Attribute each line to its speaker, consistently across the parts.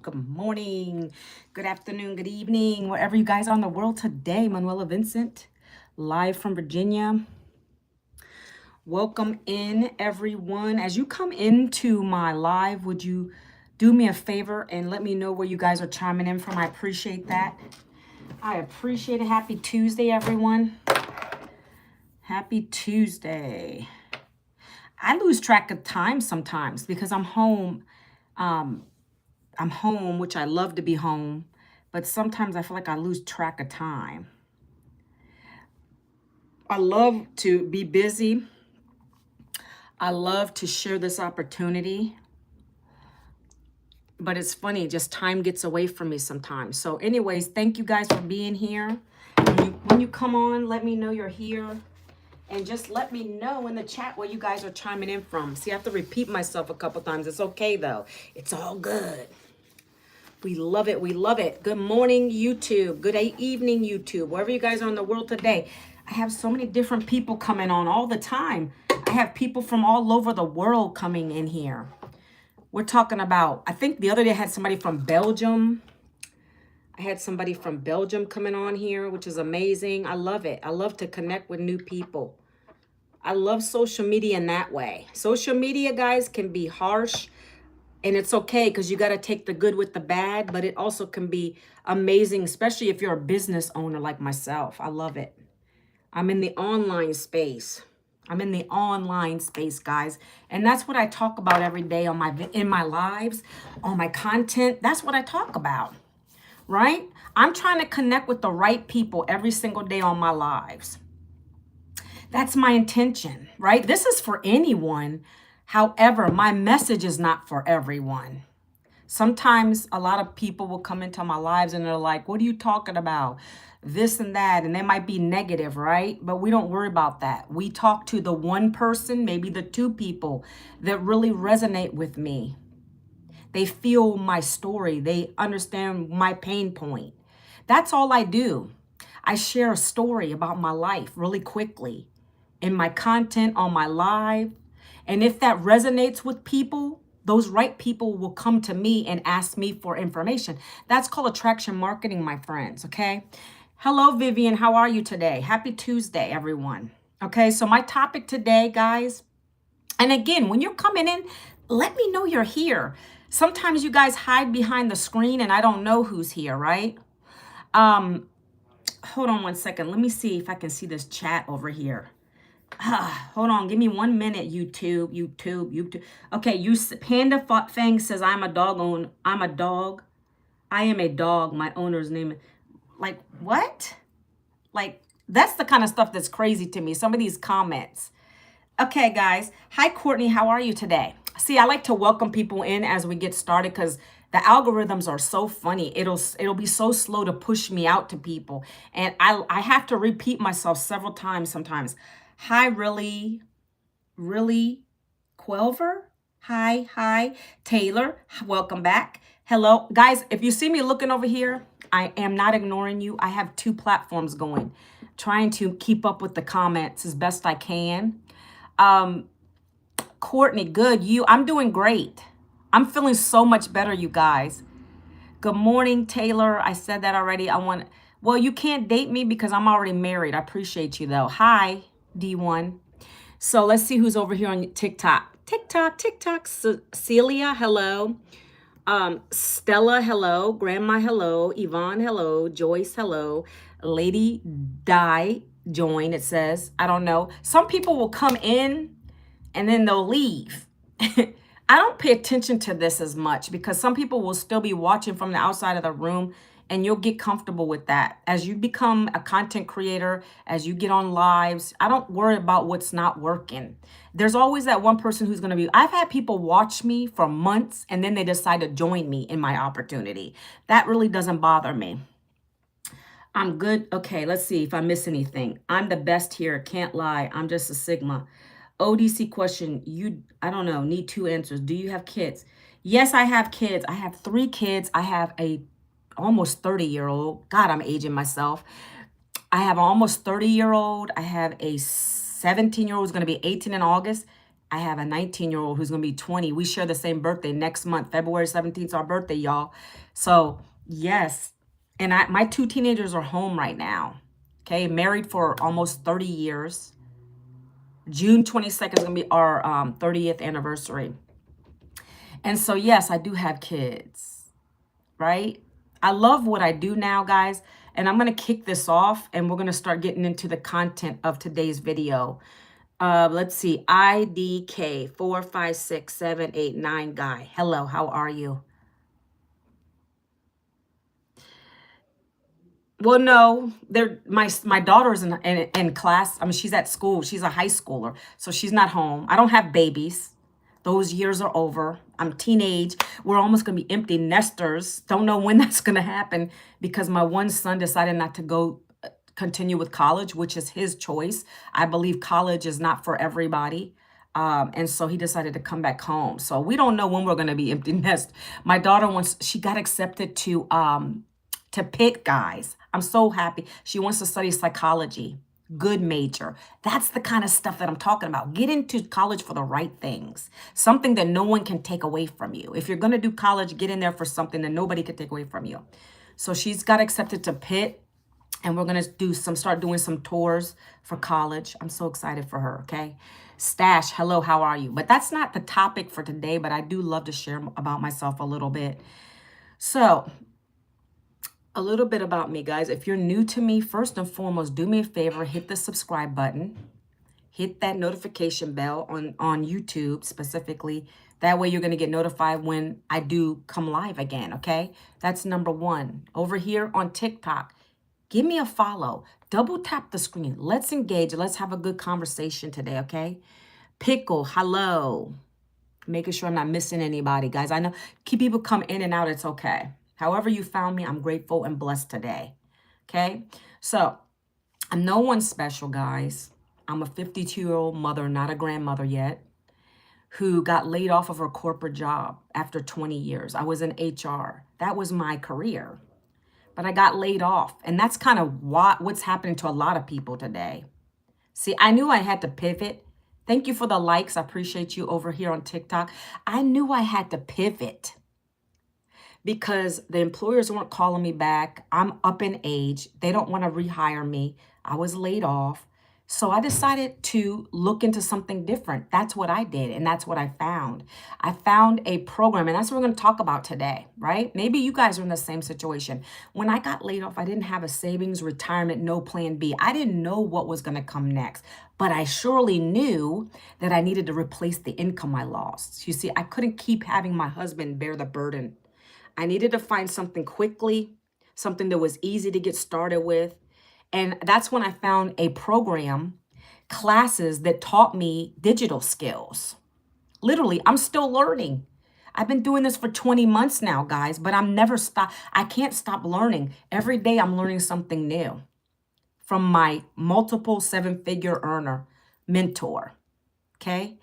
Speaker 1: Good morning, good afternoon, good evening, wherever you guys are in the world today. Manuela Vincent, live from Virginia. Welcome in, everyone. As you come into my live, would you do me a favor and let me know where you guys are chiming in from? I appreciate that. I appreciate it. Happy Tuesday, everyone. Happy Tuesday. I lose track of time sometimes because I'm home. I'm home, which I love to be home, but sometimes I feel like I lose track of time. I love to be busy. I love to share this opportunity, but it's funny, just time gets away from me sometimes. So anyways, thank you guys for being here. When you come on, let me know you're here. And just let me know in the chat where you guys are chiming in from. See, I have to repeat myself a couple times. It's okay, though. It's all good. We love it. We love it. Good morning, YouTube. Good evening, YouTube. Wherever you guys are in the world today. I have so many different people coming on all the time. I have people from all over the world coming in here. We're talking about, I think the other day I had somebody from Belgium. I had somebody from Belgium coming on here, which is amazing. I love it. I love to connect with new people. I love social media in that way. Social media, guys, can be harsh. And it's okay because you got to take the good with the bad, but it also can be amazing, especially if you're a business owner like myself. I love it. I'm in the online space. I'm in the online space, guys. And that's what I talk about every day on in my lives, on my content. That's what I talk about, right? I'm trying to connect with the right people every single day on my lives. That's my intention, right? This is for anyone. However, my message is not for everyone. Sometimes a lot of people will come into my lives and they're like, what are you talking about? This and that. And they might be negative, right? But we don't worry about that. We talk to the one person, maybe the two people that really resonate with me. They feel my story. They understand my pain point. That's all I do. I share a story about my life really quickly in my content on my live. And if that resonates with people, those right people will come to me and ask me for information. That's called attraction marketing, my friends, okay? Hello, Vivian. How are you today? Happy Tuesday, everyone. Okay, so my topic today, guys, and again, when you're coming in, let me know you're here. Sometimes you guys hide behind the screen and I don't know who's here, right? Hold on one second. Let me see if I can see this chat over here. Hold on, give me 1 minute, YouTube. Okay, Panda Fang says I'm a dog. I am a dog. My owner's name. Like what? Like that's the kind of stuff that's crazy to me. Some of these comments. Okay, guys. Hi, Courtney. How are you today? See, I like to welcome people in as we get started because the algorithms are so funny. It'll be so slow to push me out to people, and I have to repeat myself several times sometimes. Hi, really, Quelver. Hi, Taylor. Welcome back. Hello, guys. If you see me looking over here, I am not ignoring you. I have two platforms going, trying to keep up with the comments as best I can. Courtney, good. I'm doing great. I'm feeling so much better, you guys. Good morning, Taylor. I said that already. Well, you can't date me because I'm already married. I appreciate you though. Hi, D1. So let's see who's over here on TikTok. TikTok. Celia, hello. Stella, hello. Grandma, hello. Yvonne, hello. Joyce, hello. Lady Di, join, it says. I don't know. Some people will come in and then they'll leave. I don't pay attention to this as much because some people will still be watching from the outside of the room, and you'll get comfortable with that. As you become a content creator, as you get on lives, I don't worry about what's not working. There's always that one person who's going to I've had people watch me for months and then they decide to join me in my opportunity. That really doesn't bother me. I'm good. Okay, let's see if I miss anything. I'm the best here. Can't lie. I'm just a Sigma. ODC question. I don't know, need two answers. Do you have kids? Yes, I have kids. I have 3 kids. I have a almost 30-year-old. God, I'm aging myself. I have an almost 30-year-old. I have a 17-year-old who's going to be 18 in August. I have a 19-year-old who's going to be 20. We share the same birthday next month. February 17th is our birthday, y'all. So, yes. And my 2 teenagers are home right now. Okay, married for almost 30 years. June 22nd is going to be our 30th anniversary. And so, yes, I do have kids, right? I love what I do now, guys. And I'm going to kick this off and we're going to start getting into the content of today's video. Let's see. IDK 456789 guy. Hello, how are you? Well, no, they're my daughter's in class. I mean, she's at school. She's a high schooler, so she's not home. I don't have babies. Those years are over. I'm teenage. We're almost gonna be empty nesters. Don't know when that's gonna happen because my one son decided not to go continue with college, which is his choice. I believe college is not for everybody. And so he decided to come back home. So we don't know when we're gonna be empty nest. My daughter she got accepted to Pitt, guys. I'm so happy. She wants to study psychology. Good major. That's the kind of stuff that I'm talking about. Get into college for the right things. Something that no one can take away from you. If you're going to do college, get in there for something that nobody can take away from you. So she's got accepted to Pitt, and we're going to start doing some tours for college. I'm so excited for her, okay? Stash, hello, how are you? But that's not the topic for today, but I do love to share about myself a little bit. So, a little bit about me, guys. If you're new to me, first and foremost, do me a favor, hit the subscribe button, hit that notification bell on YouTube specifically. That way you're going to get notified when I do come live again, okay? That's number one. Over here on TikTok, give me a follow. Double tap the screen. Let's engage. Let's have a good conversation today, okay? Pickle, hello. Making sure I'm not missing anybody, guys. I know keep people come in and out. It's okay. However you found me, I'm grateful and blessed today. Okay? So, I'm no one special, guys. I'm a 52-year-old mother, not a grandmother yet, who got laid off of her corporate job after 20 years. I was in HR. That was my career. But I got laid off. And that's kind of what's happening to a lot of people today. See, I knew I had to pivot. Thank you for the likes. I appreciate you over here on TikTok. I knew I had to pivot, because the employers weren't calling me back. I'm up in age. They don't want to rehire me. I was laid off. So I decided to look into something different. That's what I did, and that's what I found. I found a program, and that's what we're going to talk about today, right? Maybe you guys are in the same situation. When I got laid off, I didn't have a savings, retirement, no plan B. I didn't know what was going to come next, but I surely knew that I needed to replace the income I lost. You see, I couldn't keep having my husband bear the burden. I needed to find something quickly, something that was easy to get started with. And that's when I found a program, classes that taught me digital skills. Literally, I'm still learning. I've been doing this for 20 months now, guys, but I can't stop learning. Every day I'm learning something new from my multiple 7-figure earner mentor. Okay?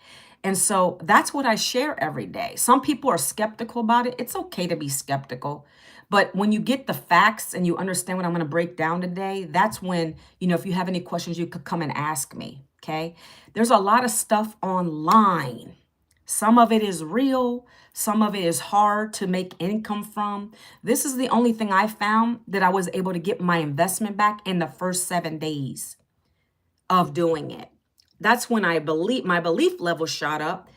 Speaker 1: And so that's what I share every day. Some people are skeptical about it. It's okay to be skeptical. But when you get the facts and you understand what I'm going to break down today, that's when, if you have any questions, you could come and ask me. Okay. There's a lot of stuff online. Some of it is real. Some of it is hard to make income from. This is the only thing I found that I was able to get my investment back in the first 7 days of doing it. That's when my belief level shot up.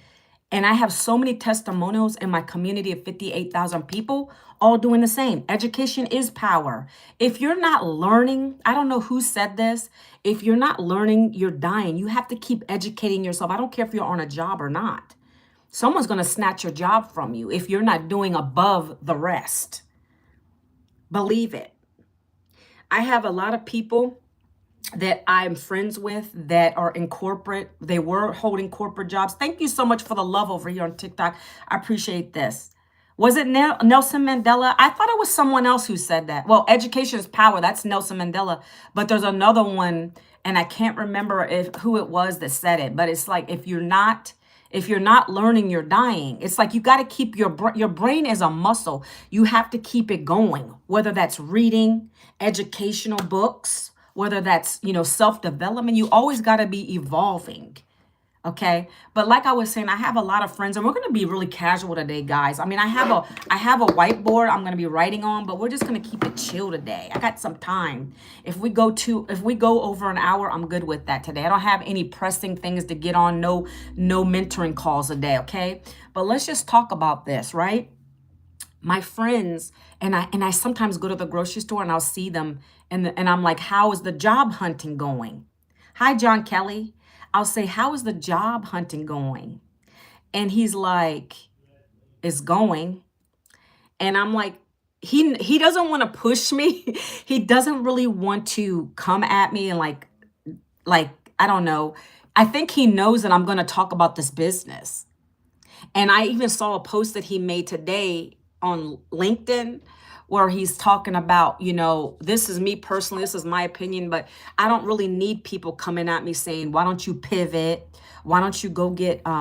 Speaker 1: And I have so many testimonials in my community of 58,000 people, all doing the same. Education is power. If you're not learning, I don't know who said this. If you're not learning, you're dying. You have to keep educating yourself. I don't care if you're on a job or not. Someone's going to snatch your job from you if you're not doing above the rest. Believe it. I have a lot of people that I'm friends with that are in corporate. They were holding corporate jobs. Thank you so much for the love over here on TikTok. I appreciate this. Was it Nelson Mandela? I thought it was someone else who said that. Well, education is power. That's Nelson Mandela. But there's another one, and I can't remember who it was that said it. But it's like, if you're not learning, you're dying. It's like you got to keep your brain is a muscle. You have to keep it going, whether that's reading, educational books, whether that's, self-development. You always got to be evolving. Okay. But like I was saying, I have a lot of friends and we're going to be really casual today, guys. I mean, I have a whiteboard I'm going to be writing on, but we're just going to keep it chill today. I got some time. If we go over an hour, I'm good with that today. I don't have any pressing things to get on. No mentoring calls a day. Okay. But let's just talk about this, right? My friends and I sometimes go to the grocery store and I'll see them and I'm like, how is the job hunting going? Hi, John Kelly. I'll say, how is the job hunting going? And he's like, it's going. And I'm like, he doesn't want to push me. He doesn't really want to come at me and like I don't know. I think he knows that I'm going to talk about this business. And I even saw a post that he made today on LinkedIn where he's talking about, this is me personally, this is my opinion, but I don't really need people coming at me saying, why don't you pivot? Why don't you go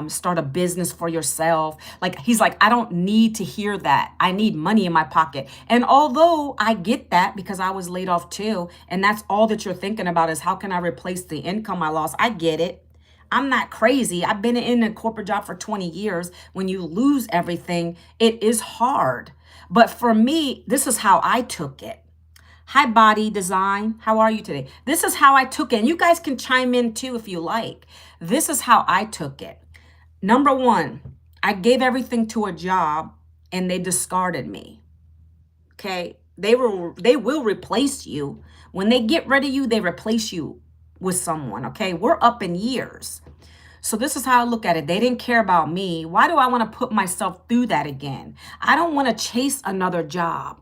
Speaker 1: start a business for yourself? Like, he's like, I don't need to hear that. I need money in my pocket. And although I get that because I was laid off too, and that's all that you're thinking about is how can I replace the income I lost? I get it. I'm not crazy. I've been in a corporate job for 20 years. When you lose everything, it is hard. But for me, this is how I took it. Hi, Body Design. How are you today? This is how I took it. And you guys can chime in too if you like. This is how I took it. Number one, I gave everything to a job and they discarded me. Okay? They will replace you. When they get rid of you, they replace you with someone. Okay? We're up in years. So this is how I look at it. They didn't care about me. Why do I want to put myself through that again? I don't want to chase another job.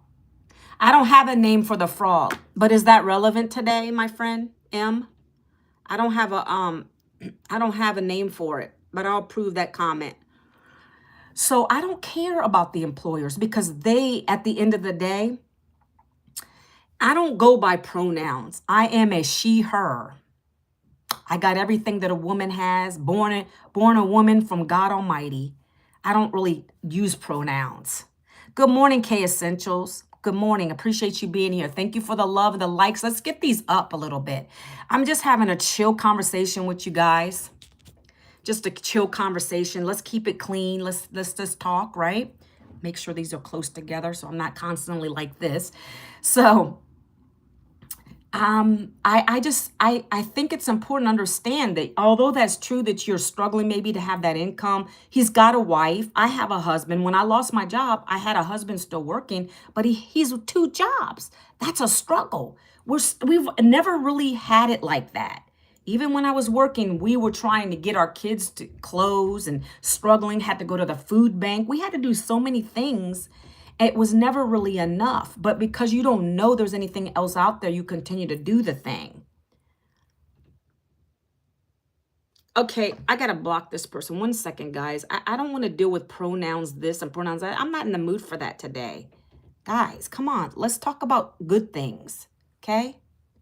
Speaker 1: I don't have a name for the fraud, but is that relevant today, my friend M? I don't have a name for it, but I'll prove that comment. So I don't care about the employers because they, at the end of the day, I don't go by pronouns. I am a she, her. I got everything that a woman has, born a woman from God Almighty. I don't really use pronouns. Good morning, K Essentials. Good morning. Appreciate you being here. Thank you for the love and the likes. Let's get these up a little bit. I'm just having a chill conversation with you guys. Just a chill conversation. Let's keep it clean. Let's just talk, right? Make sure these are close together so I'm not constantly like this. So I think it's important to understand that although that's true that you're struggling maybe to have that income, he's got a wife. I have a husband. When I lost my job, I had a husband still working, but he's with 2 jobs. That's a struggle. We've never really had it like that. Even when I was working, we were trying to get our kids to clothes and struggling, had to go to the food bank. We had to do so many things. It was never really enough. But because you don't know there's anything else out there, you continue to do the thing. Okay, I got to block this person. 1 second, guys. I don't want to deal with pronouns this and pronouns that. I'm not in the mood for that today. Guys, come on. Let's talk about good things, okay?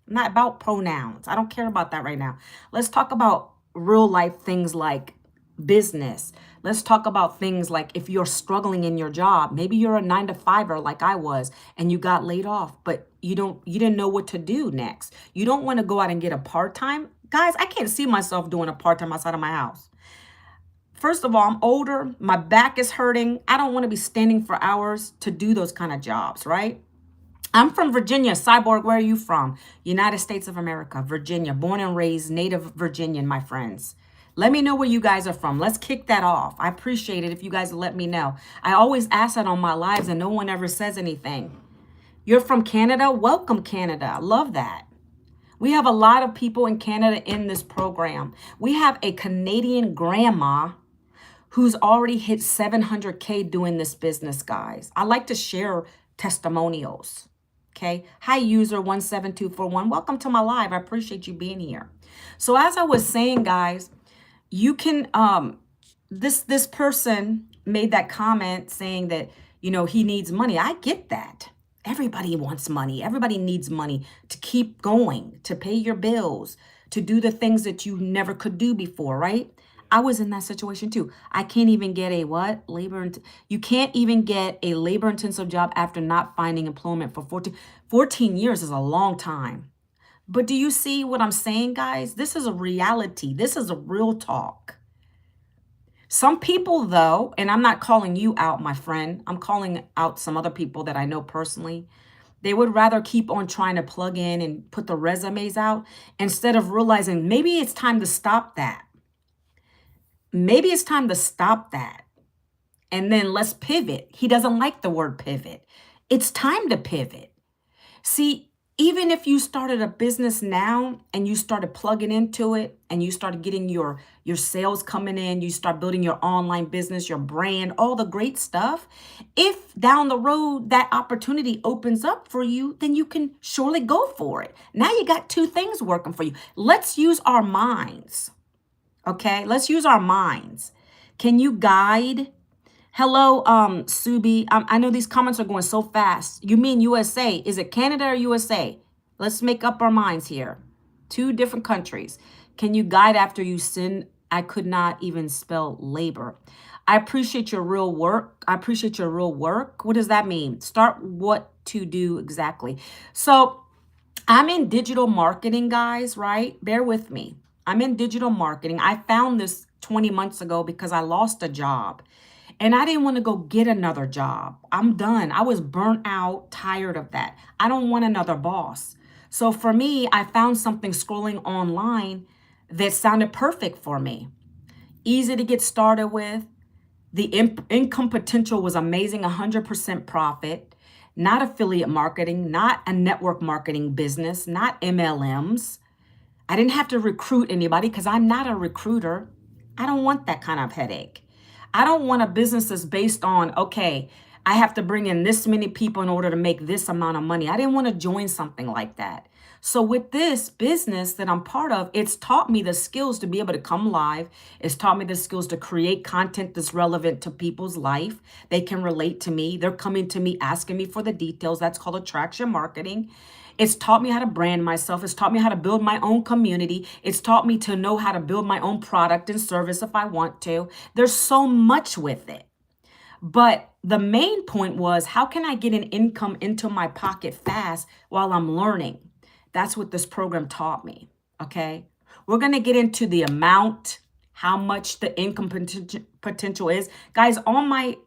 Speaker 1: I'm not about pronouns. I don't care about that right now. Let's talk about real life things like business. Let's talk about things like if you're struggling in your job, maybe you're a 9-to-5er like I was and you got laid off, but you didn't know what to do next. You don't want to go out and get a part-time. Guys, I can't see myself doing a part-time outside of my house. First of all, I'm older. My back is hurting. I don't want to be standing for hours to do those kind of jobs, right? I'm from Virginia. Cyborg, where are you from? United States of America, Virginia. Born and raised native Virginian, my friends. Let me know where you guys are from. Let's kick that off. I appreciate it if you guys let me know. I always ask that on my lives and no one ever says anything. You're from Canada? Welcome, Canada. I love that. We have a lot of people in Canada in this program. We have a Canadian grandma who's already hit 700K doing this business, guys. I like to share testimonials. Okay. Hi, user 17241. Welcome to my live. I appreciate you being here. So as I was saying, guys, you can, this person made that comment saying that, he needs money. I get that. Everybody wants money. Everybody needs money to keep going, to pay your bills, to do the things that you never could do before, right? I was in that situation too. I can't even get a what? You can't even get a labor-intensive job after not finding employment for 14 years is a long time. But do you see what I'm saying, guys? This is a reality. This is a real talk. Some people, though, and I'm not calling you out, my friend, I'm calling out some other people that I know personally. They would rather keep on trying to plug in and put the resumes out instead of realizing maybe it's time to stop that. Maybe it's time to stop that. And then let's pivot. He doesn't like the word pivot. It's time to pivot. See, even if you started a business now and you started plugging into it and you started getting your sales coming in, you start building your online business, your brand, all the great stuff, if down the road that opportunity opens up for you, then you can surely go for it. Now you got two things working for you. Let's use our minds. Okay? Let's use our minds. Can you guide? Hello, Subi. I know these comments are going so fast. You mean USA? Is it Canada or USA? Let's make up our minds here. Two different countries. Can you guide after you sin? I could not even spell labor. I appreciate your real work. I appreciate your real work. What does that mean? Start what to do exactly. So I'm in digital marketing, guys, right? Bear with me. I'm in digital marketing. I found this 20 months ago because I lost a job. And I didn't want to go get another job. I'm done. I was burnt out, tired of that. I don't want another boss. So for me, I found something scrolling online that sounded perfect for me. Easy to get started with. The income potential was amazing, 100% profit. Not affiliate marketing, not a network marketing business, not MLMs. I didn't have to recruit anybody because I'm not a recruiter. I don't want that kind of headache. I don't want a business that's based on, okay, I have to bring in this many people in order to make this amount of money. I didn't want to join something like that. So with this business that I'm part of, it's taught me the skills to be able to come live. It's taught me the skills to create content that's relevant to people's life. They can relate to me. They're coming to me, asking me for the details. That's called attraction marketing. It's taught me how to brand myself. It's taught me how to build my own community. It's taught me to know how to build my own product and service if I want to. There's so much with it. But the main point was, how can I get an income into my pocket fast while I'm learning? That's what this program taught me, okay? We're going to get into the amount, how much the income potential is. Guys, on my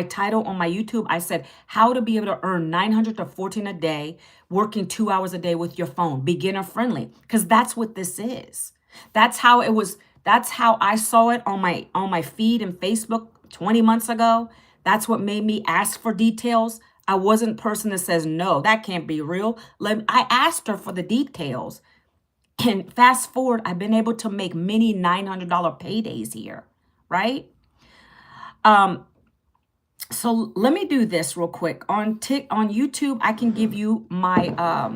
Speaker 1: title on my YouTube, I said how to be able to earn 900 to 14 a day, working 2 hours a day with your phone, beginner friendly, because that's what this is. That's how it was. That's how I saw it on my feed in Facebook 20 months ago. That's what made me ask for details. I wasn't a person that says, no, that can't be real. I asked her for the details. And fast forward, I've been able to make many $900 paydays here, right? So let me do this real quick. On YouTube, I can give you my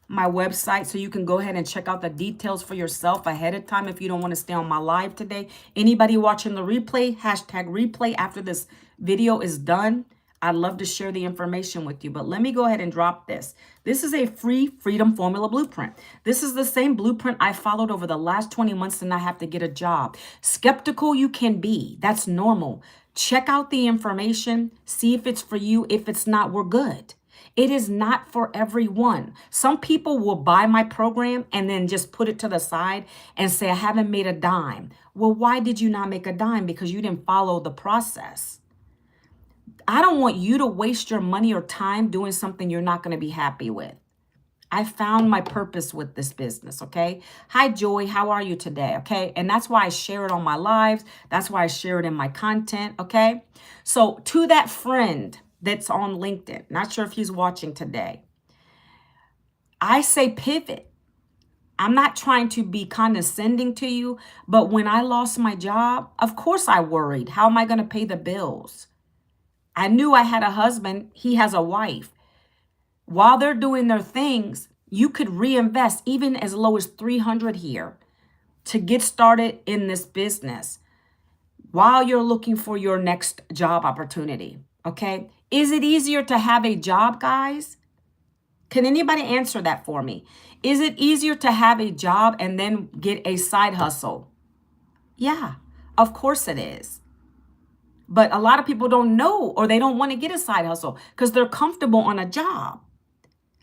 Speaker 1: my website so you can go ahead and check out the details for yourself ahead of time if you don't want to stay on my live today. Anybody watching the replay, hashtag replay after this video is done. I'd love to share the information with you, but let me go ahead and drop this. This is a free Freedom Formula Blueprint. This is the same blueprint I followed over the last 20 months and I have to get a job. Skeptical you can be. That's normal. Check out the information. See if it's for you. If it's not, we're good. It is not for everyone. Some people will buy my program and then just put it to the side and say, I haven't made a dime. Well, why did you not make a dime? Because you didn't follow the process. I don't want you to waste your money or time doing something you're not going to be happy with. I found my purpose with this business, okay? Hi, Joy. How are you today, okay? And that's why I share it on my lives. That's why I share it in my content, okay? So to that friend that's on LinkedIn, not sure if he's watching today, I say pivot. I'm not trying to be condescending to you, but when I lost my job, of course I worried. How am I going to pay the bills? I knew I had a husband. He has a wife. While they're doing their things, you could reinvest even as low as $300 here to get started in this business while you're looking for your next job opportunity, okay? Is it easier to have a job, guys? Can anybody answer that for me? Is it easier to have a job and then get a side hustle? Yeah, of course it is. But a lot of people don't know or they don't want to get a side hustle because they're comfortable on a job.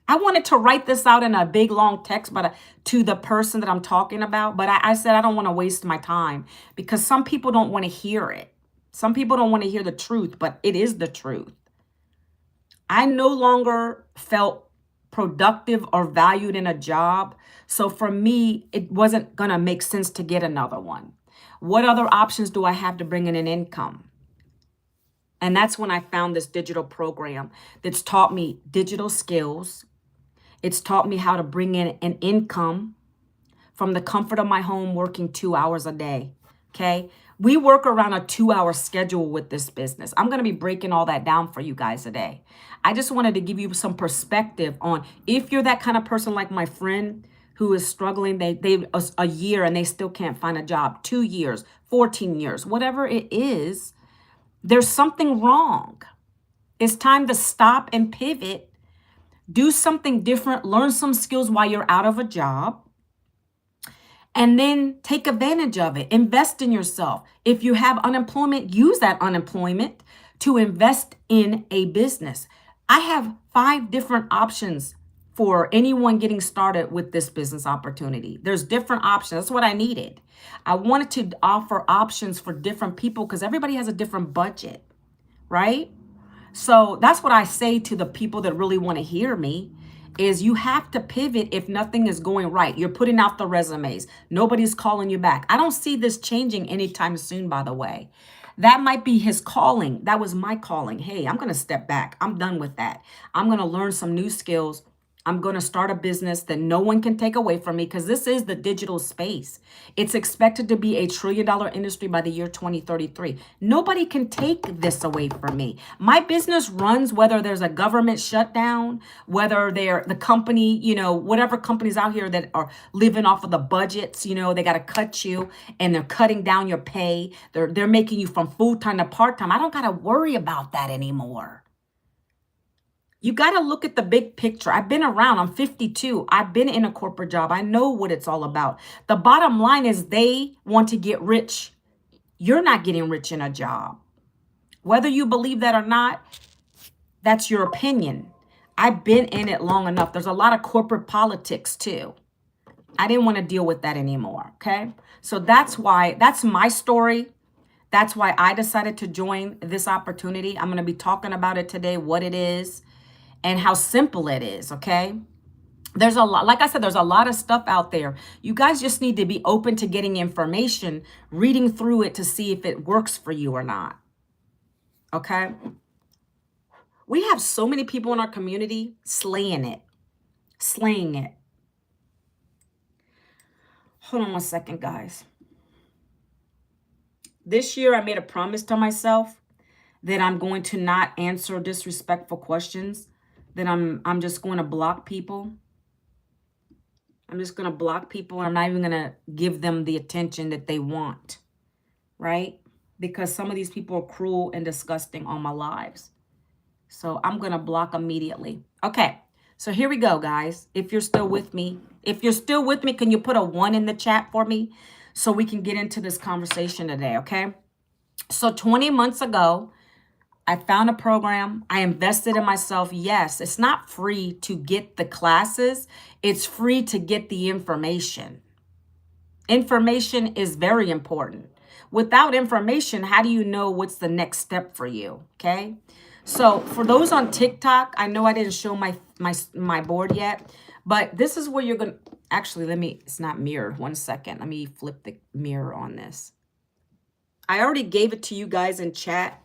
Speaker 1: I wanted to write this out in a big long text, but to the person that I'm talking about. But I said I don't want to waste my time because some people don't want to hear it. Some people don't want to hear the truth, but it is the truth. I no longer felt productive or valued in a job. So for me, it wasn't going to make sense to get another one. What other options do I have to bring in an income? And that's when I found this digital program that's taught me digital skills. It's taught me how to bring in an income from the comfort of my home, working 2 hours a day. Okay. We work around a 2-hour schedule with this business. I'm going to be breaking all that down for you guys today. I just wanted to give you some perspective on if you're that kind of person like my friend who is struggling, they a year and they still can't find a job, 2 years, 14 years, whatever it is, there's something wrong. It's time to stop and pivot, do something different, learn some skills while you're out of a job, and then take advantage of it. Invest in yourself. If you have unemployment, use that unemployment to invest in a business. I have 5 different options for anyone getting started with this business opportunity. There's different options. That's what I needed. I wanted to offer options for different people because everybody has a different budget, right? So that's what I say to the people that really want to hear me is you have to pivot if nothing is going right. You're putting out the resumes. Nobody's calling you back. I don't see this changing anytime soon, by the way. That might be his calling. That was my calling. Hey, I'm going to step back. I'm done with that. I'm going to learn some new skills. I'm going to start a business that no one can take away from me because this is the digital space. It's expected to be a $1 trillion industry by the year 2033. Nobody can take this away from me. My business runs whether there's a government shutdown, whether they're the company, whatever companies out here that are living off of the budgets, they got to cut you and they're cutting down your pay. They're making you from full-time to part-time. I don't got to worry about that anymore. You got to look at the big picture. I've been around. I'm 52. I've been in a corporate job. I know what it's all about. The bottom line is they want to get rich. You're not getting rich in a job. Whether you believe that or not, that's your opinion. I've been in it long enough. There's a lot of corporate politics too. I didn't want to deal with that anymore. Okay. So that's my story. That's why I decided to join this opportunity. I'm going to be talking about it today, what it is, and how simple it is, okay? There's a lot, like I said, there's a lot of stuff out there. You guys just need to be open to getting information, reading through it to see if it works for you or not, okay? We have so many people in our community slaying it. Hold on one second, guys. This year, I made a promise to myself that I'm going to not answer disrespectful questions, that I'm just going to block people. I'm just going to block people. I'm not even going to give them the attention that they want, right? Because some of these people are cruel and disgusting on my lives. So I'm going to block immediately. Okay, so here we go, guys. If you're still with me, can you put a 1 in the chat for me so we can get into this conversation today, okay? So 20 months ago, I found a program. I invested in myself. Yes, it's not free to get the classes. It's free to get the information. Information is very important. Without information, how do you know what's the next step for you? Okay. So for those on TikTok, I know I didn't show my board yet, but this is where you're going to actually, it's not mirrored. 1 second. Let me flip the mirror on this. I already gave it to you guys in chat.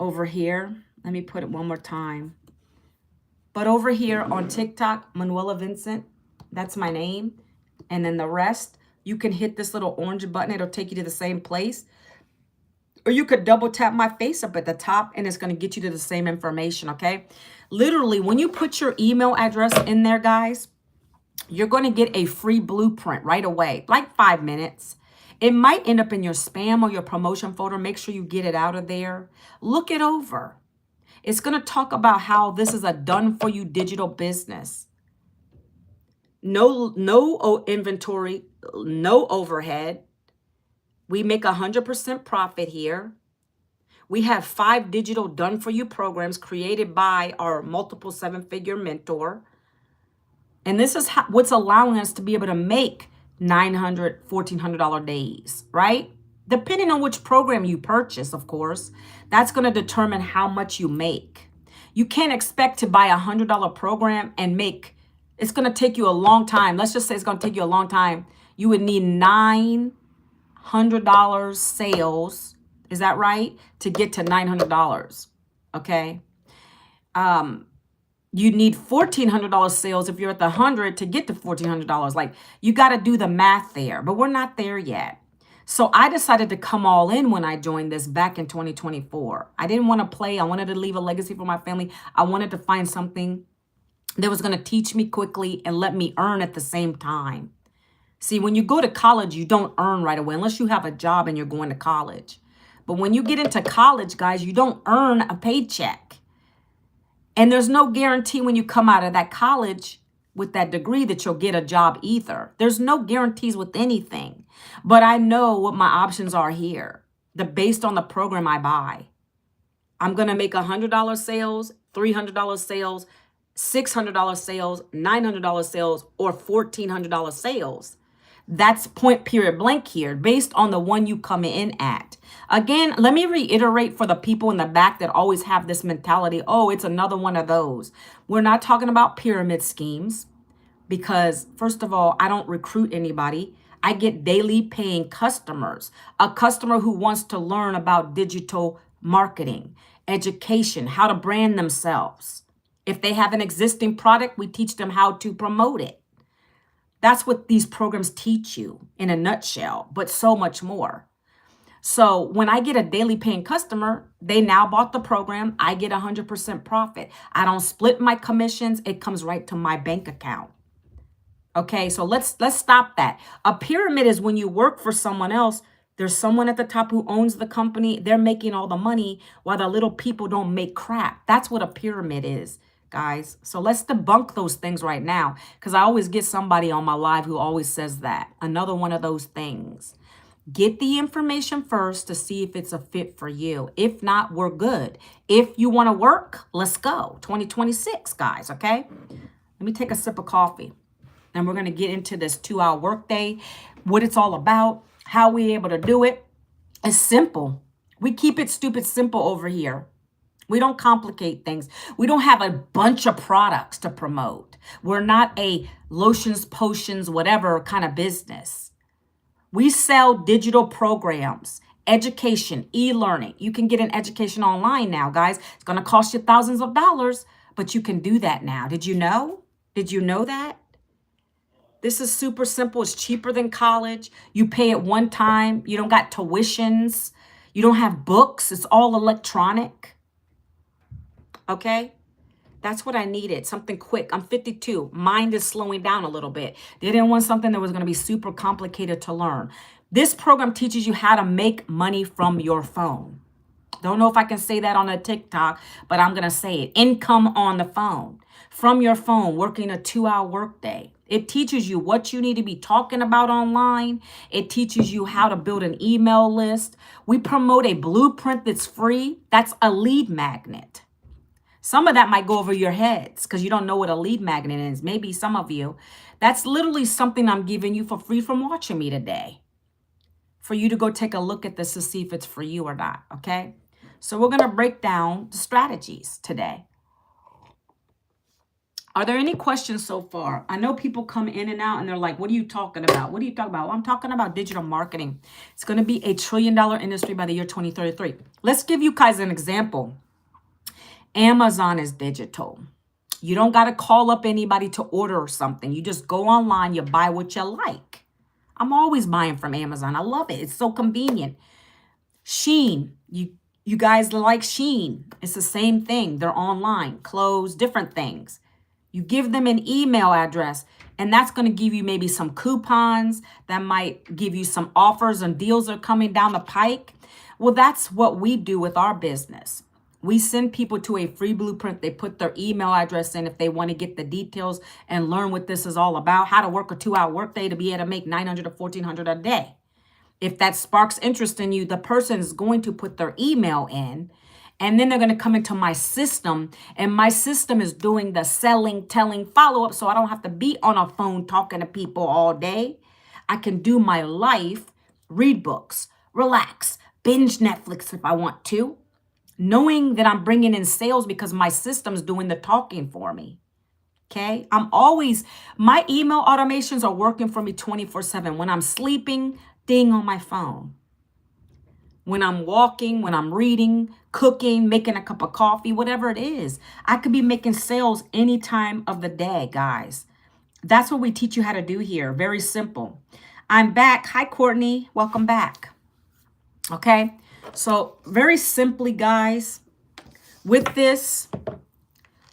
Speaker 1: Over here, let me put it one more time. But over here on TikTok, Manuela Vincent, that's my name. And then the rest, you can hit this little orange button. It'll take you to the same place. Or you could double tap my face up at the top and it's going to get you to the same information, okay? Literally, when you put your email address in there, guys, you're going to get a free blueprint right away, like 5 minutes. It might end up in your spam or your promotion folder. Make sure you get it out of there. Look it over. It's going to talk about how this is a done-for-you digital business. No inventory, no overhead. We make 100% profit here. We have 5 digital done-for-you programs created by our multiple 7-figure mentor. And this is what's allowing us to be able to make $900, $1,400 days, right? Depending on which program you purchase, of course, that's going to determine how much you make. You can't expect to buy a $100 program and make, it's going to take you a long time. Let's just say it's going to take you a long time. You would need $900 sales. Is that right? To get to $900. Okay. You need $1,400 sales if you're at the 100 to get to $1,400. Like, you got to do the math there, but we're not there yet. So I decided to come all in when I joined this back in 2024. I didn't want to play. I wanted to leave a legacy for my family. I wanted to find something that was going to teach me quickly and let me earn at the same time. See, when you go to college, you don't earn right away unless you have a job and you're going to college. But when you get into college, guys, you don't earn a paycheck. And there's no guarantee when you come out of that college with that degree that you'll get a job either. There's no guarantees with anything. But I know what my options are here. Based on the program I buy. I'm going to make $100 sales, $300 sales, $600 sales, $900 sales, or $1,400 sales. That's point period blank here, based on the one you come in at. Again, let me reiterate for the people in the back that always have this mentality, oh, it's another one of those. We're not talking about pyramid schemes because, first of all, I don't recruit anybody. I get daily paying customers, a customer who wants to learn about digital marketing, education, how to brand themselves. If they have an existing product, we teach them how to promote it. That's what these programs teach you in a nutshell, but so much more. So when I get a daily paying customer, they now bought the program. I get 100% profit. I don't split my commissions. It comes right to my bank account. Okay, so let's stop that. A pyramid is when you work for someone else. There's someone at the top who owns the company. They're making all the money while the little people don't make crap. That's what a pyramid is, guys. So let's debunk those things right now, because I always get somebody on my live who always says that. Another one of those things. Get the information first to see if it's a fit for you. If not, we're good. If you want to work, let's go. 2026, guys, okay? Let me take a sip of coffee. And we're going to get into this 2-hour workday, what it's all about, how we're able to do it. It's simple. We keep it stupid simple over here. We don't complicate things. We don't have a bunch of products to promote. We're not a lotions, potions, whatever kind of business. We sell digital programs, education, e-learning. You can get an education online now, guys. It's going to cost you thousands of dollars, but you can do that now. Did you know? Did you know that? This is super simple. It's cheaper than college. You pay it one time. You don't got tuitions. You don't have books. It's all electronic. Okay? That's what I needed. Something quick. I'm 52. Mind is slowing down a little bit. They didn't want something that was going to be super complicated to learn. This program teaches you how to make money from your phone. Don't know if I can say that on a TikTok, but I'm going to say it. Income on the phone. From your phone, working a 2-hour workday. It teaches you what you need to be talking about online. It teaches you how to build an email list. We promote a blueprint that's free. That's a lead magnet. Some of that might go over your heads because you don't know what a lead magnet is. Maybe some of you. That's literally something I'm giving you for free from watching me today. For you to go take a look at this to see if it's for you or not, okay? So we're going to break down the strategies today. Are there any questions so far? I know people come in and out and they're like, what are you talking about? What are you talking about? Well, I'm talking about digital marketing. It's going to be $1 trillion industry by the year 2033. Let's give you guys an example. Amazon is digital. You don't got to call up anybody to order something. You just go online, you buy what you like. I'm always buying from Amazon. I love it. It's so convenient. Shein, you guys like Shein. It's the same thing. They're online, clothes, different things. You give them an email address, and that's going to give you maybe some coupons. That might give you some offers and deals are coming down the pike. Well, that's what we do with our business. We send people to a free blueprint. They put their email address in if they want to get the details and learn what this is all about, how to work a 2-hour workday to be able to make $900 to $1,400 a day. If that sparks interest in you, the person is going to put their email in, and then they're going to come into my system, and my system is doing the selling, telling, follow up, so I don't have to be on a phone talking to people all day. I can do my life, read books, relax, binge Netflix if I want to, knowing that I'm bringing in sales because my system's doing the talking for me. Okay, my email automations are working for me 24/7. When I'm sleeping, ding on my phone. When I'm walking, when I'm reading, cooking, making a cup of coffee, whatever it is, I could be making sales any time of the day, guys. That's what we teach you how to do here. Very simple. I'm back. Hi, Courtney. Welcome back. Okay, so very simply, guys, with this,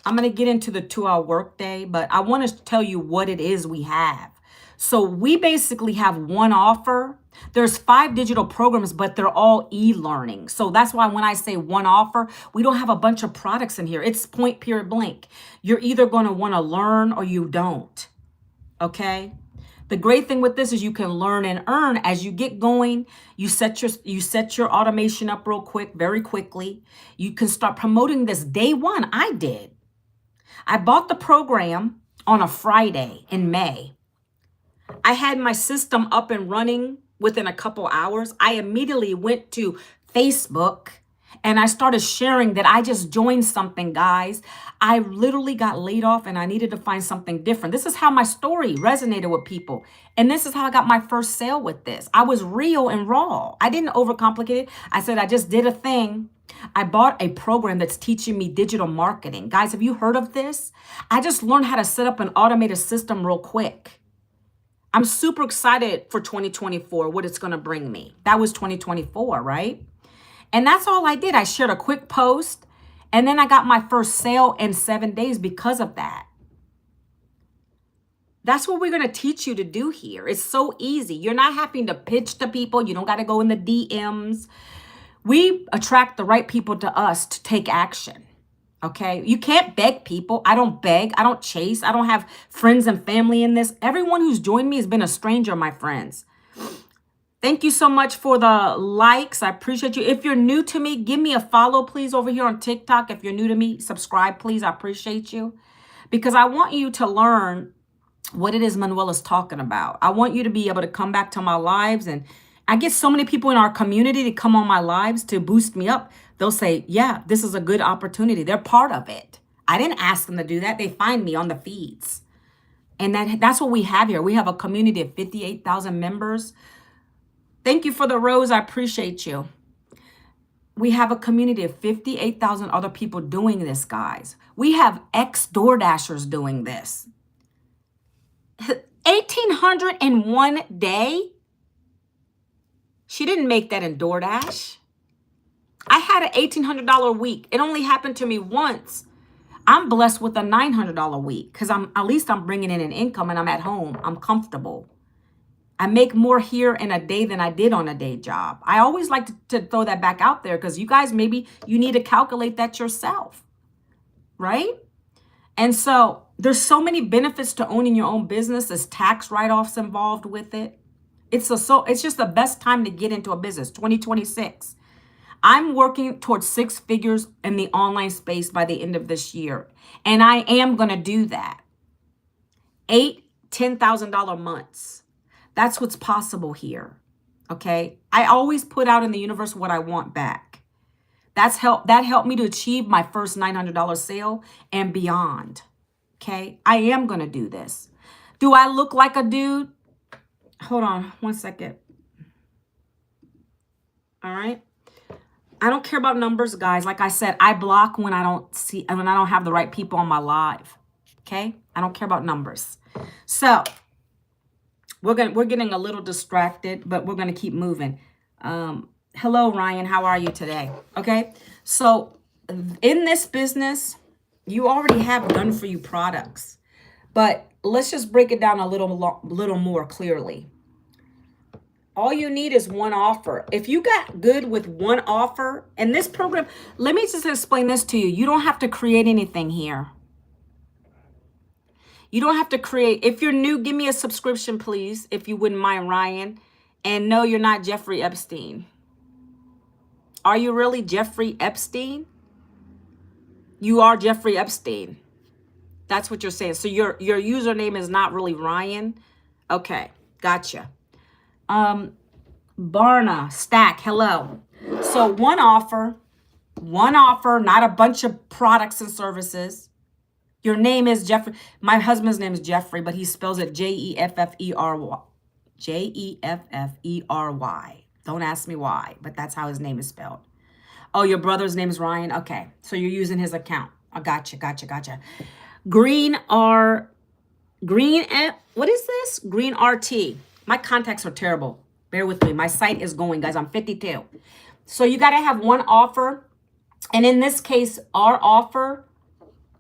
Speaker 1: I'm going to get into the 2-hour workday, but I want to tell you what it is we have. So we basically have one offer. There's 5 digital programs, but they're all e-learning. So that's why when I say one offer, we don't have a bunch of products in here. It's point, period, blank. You're either going to want to learn or you don't. Okay? The great thing with this is you can learn and earn as you get going. You set your automation up real quick, very quickly. You can start promoting this day one. I did. I bought the program on a Friday in May. I had my system up and running within a couple hours. I immediately went to Facebook and I started sharing that I just joined something, guys. I literally got laid off and I needed to find something different. This is how my story resonated with people. And this is how I got my first sale with this. I was real and raw. I didn't overcomplicate it. I said, I just did a thing. I bought a program that's teaching me digital marketing. Guys, have you heard of this? I just learned how to set up an automated system real quick. I'm super excited for 2024, what it's going to bring me. That was 2024, right? And that's all I did. I shared a quick post, and then I got my first sale in 7 days because of that. That's what we're going to teach you to do here. It's so easy. You're not having to pitch to people. You don't got to go in the DMs. We attract the right people to us to take action. Okay, you can't beg people. I don't beg. I don't chase. I don't have friends and family in this. Everyone who's joined me has been a stranger, my friends. Thank you so much for the likes. I appreciate you. If you're new to me, give me a follow, please, over here on TikTok. If you're new to me, subscribe, please. I appreciate you because I want you to learn what it is Manuela's talking about. I want you to be able to come back to my lives, and I get so many people in our community to come on my lives to boost me up. They'll say, yeah, this is a good opportunity. They're part of it. I didn't ask them to do that. They find me on the feeds. And that's what we have here. We have a community of 58,000 members. Thank you for the rose. I appreciate you. We have a community of 58,000 other people doing this, guys. We have ex-DoorDashers doing this. 1,800 in one day? She didn't make that in DoorDash. I had an $1,800 week. It only happened to me once. I'm blessed with a $900 week because at least I'm bringing in an income and I'm at home. I'm comfortable. I make more here in a day than I did on a day job. I always like to throw that back out there because you guys, maybe you need to calculate that yourself, right? And so there's so many benefits to owning your own business. There's tax write-offs involved with it. It's just the best time to get into a business, 2026. I'm working towards 6 figures in the online space by the end of this year. And I am going to do that. 8, $10,000 months. That's what's possible here. Okay. I always put out in the universe what I want back. That helped me to achieve my first $900 sale and beyond. Okay. I am going to do this. Do I look like a dude? Hold on 1 second. All right. I don't care about numbers, guys. Like I said, I block when I don't have the right people on my live. Okay? I don't care about numbers. So we're getting a little distracted, but we're gonna keep moving. Hello, Ryan. How are you today? Okay. So in this business, you already have done for you products, but let's just break it down a little more clearly. All you need is one offer. If you got good with one offer, and this program, let me just explain this to you. You don't have to create anything here. You don't have to create. If you're new, give me a subscription, please, if you wouldn't mind, Ryan. And no, you're not Jeffrey Epstein. Are you really Jeffrey Epstein? You are Jeffrey Epstein. That's what you're saying. So your username is not really Ryan. Okay, gotcha. Barna Stack. Hello. So one offer, not a bunch of products and services. Your name is Jeffrey. My husband's name is Jeffrey, but he spells it Jefffery. Jefffery. Don't ask me why, but that's how his name is spelled. Oh, your brother's name is Ryan? Okay. So you're using his account. I gotcha. What is this? Green RT. My contacts are terrible. Bear with me. My site is going, guys. I'm 52. So you got to have one offer. And in this case, our offer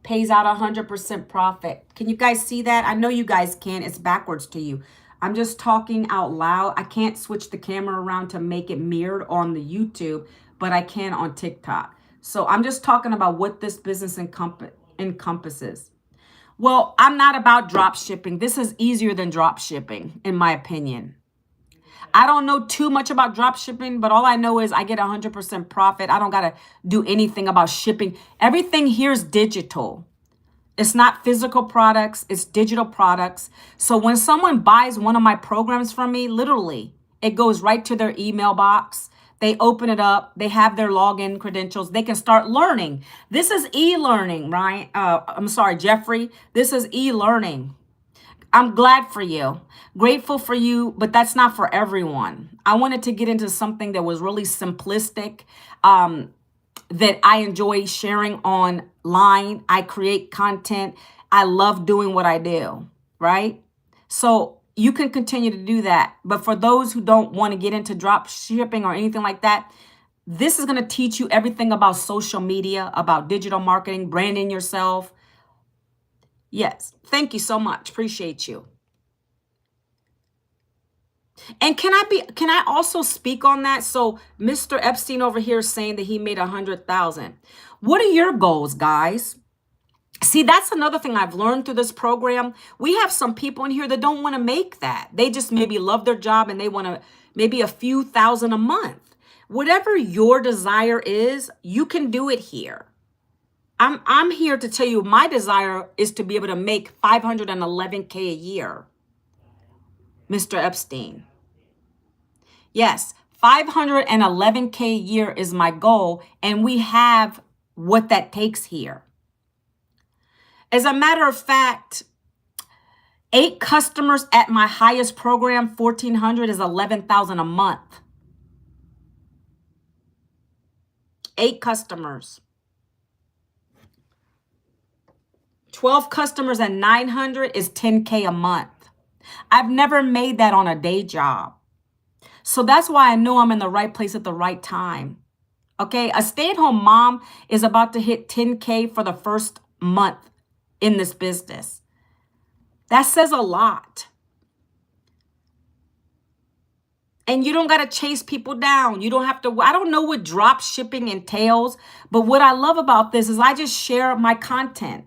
Speaker 1: pays out 100% profit. Can you guys see that? I know you guys can. It's backwards to you. I'm just talking out loud. I can't switch the camera around to make it mirrored on the YouTube, but I can on TikTok. So I'm just talking about what this business encompasses. Well, I'm not about drop shipping. This is easier than drop shipping, in my opinion. I don't know too much about drop shipping, but all I know is I get 100% profit. I don't got to do anything about shipping. Everything here is digital. It's not physical products. It's digital products. So when someone buys one of my programs from me, literally, it goes right to their email box. They open it up. They have their login credentials. They can start learning. This is e-learning, right? I'm sorry, Jeffrey. This is e-learning. I'm glad for you, grateful for you, but that's not for everyone. I wanted to get into something that was really simplistic, that I enjoy sharing online. I create content. I love doing what I do, right? So you can continue to do that. But for those who don't want to get into drop shipping or anything like that, this is going to teach you everything about social media, about digital marketing, branding yourself. Yes. Thank you so much. Appreciate you. And can I also speak on that? So Mr. Epstein over here is saying that he made 100,000. What are your goals, guys? See, that's another thing I've learned through this program. We have some people in here that don't want to make that. They just maybe love their job and they want to maybe a few thousand a month. Whatever your desire is, you can do it here. I'm here to tell you my desire is to be able to make $511K a year, Mr. Epstein. Yes, $511K a year is my goal, and we have what that takes here. As a matter of fact, 8 customers at my highest program, 1,400, is 11,000 a month. 8 customers. 12 customers at 900 is 10K a month. I've never made that on a day job. So that's why I know I'm in the right place at the right time. Okay, a stay-at-home mom is about to hit 10K for the first month in this business. That says a lot. And you don't got to chase people down. You don't have to. I don't know what drop shipping entails, but what I love about this is I just share my content.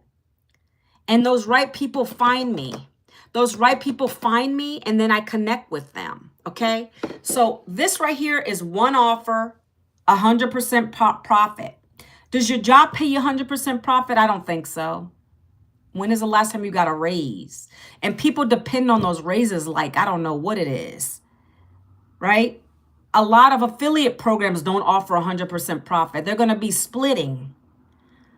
Speaker 1: And those right people find me. Those right people find me, and then I connect with them, okay? So this right here is one offer, 100% profit. Does your job pay you 100% profit? I don't think so. When is the last time you got a raise? And people depend on those raises like I don't know what it is, right? A lot of affiliate programs don't offer 100% profit. They're going to be splitting.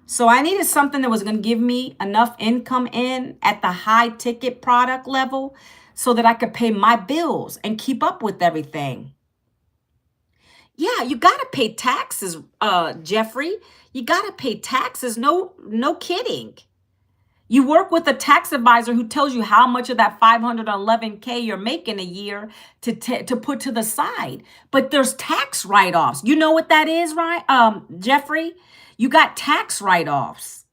Speaker 1: So I needed something that was going to give me enough income in at the high ticket product level so that I could pay my bills and keep up with everything. Yeah, you got to pay taxes, Jeffrey. You got to pay taxes. No kidding. You work with a tax advisor who tells you how much of that 511K you're making a year to put to the side. But there's tax write-offs. You know what that is, right, Jeffrey? You got tax write-offs.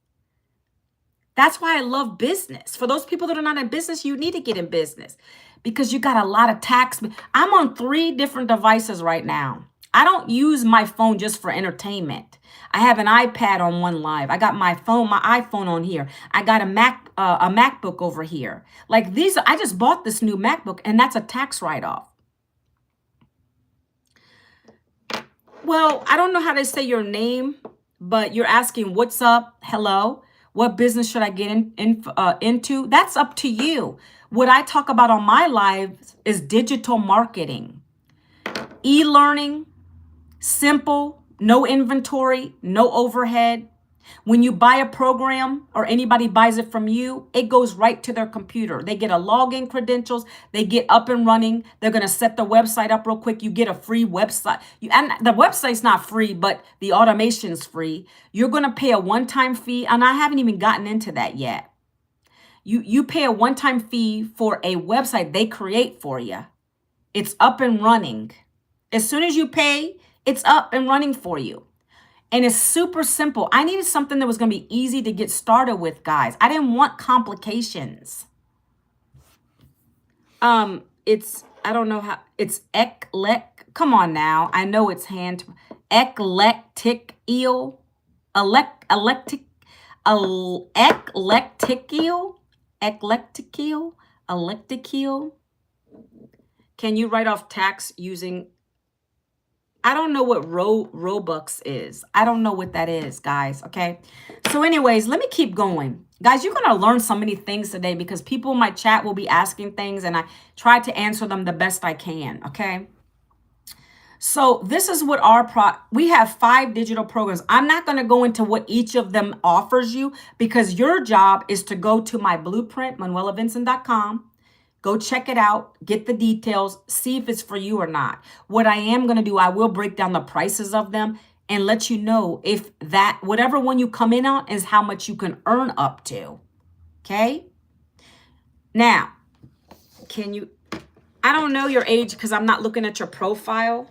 Speaker 1: That's why I love business. For those people that are not in business, you need to get in business because you got a lot of tax. I'm on 3 different devices right now. I don't use my phone just for entertainment. I have an iPad on one live. I got my iPhone on here. I got a MacBook over here. Like these, I just bought this new MacBook, and that's a tax write-off. Well, I don't know how to say your name, but you're asking what's up, hello, what business should I get into? That's up to you. What I talk about on my lives is digital marketing, e-learning, simple, no inventory, no overhead. When you buy a program or anybody buys it from you, it goes right to their computer. They get a login credentials. They get up and running. They're going to set the website up real quick. You get a free website. And the website's not free, but the automation's free. You're going to pay a one-time fee. And I haven't even gotten into that yet. You pay a one-time fee for a website they create for you. It's up and running. As soon as you pay, it's up and running for you. And it's super simple. I needed something that was going to be easy to get started with, guys. I didn't want complications. I don't know how, it's come on now. I know it's eclectic eel, eclectic eel. Can you write off tax using, I don't know what Robux is. I don't know what that is, guys, okay? So anyways, let me keep going. Guys, you're going to learn so many things today because people in my chat will be asking things and I try to answer them the best I can, okay? So this is what we have 5 digital programs. I'm not going to go into what each of them offers you because your job is to go to my blueprint, manuelavincent.com. Go check it out, get the details, see if it's for you or not. What I am going to do, I will break down the prices of them and let you know if that, whatever one you come in on is how much you can earn up to. Okay? Now, I don't know your age because I'm not looking at your profile.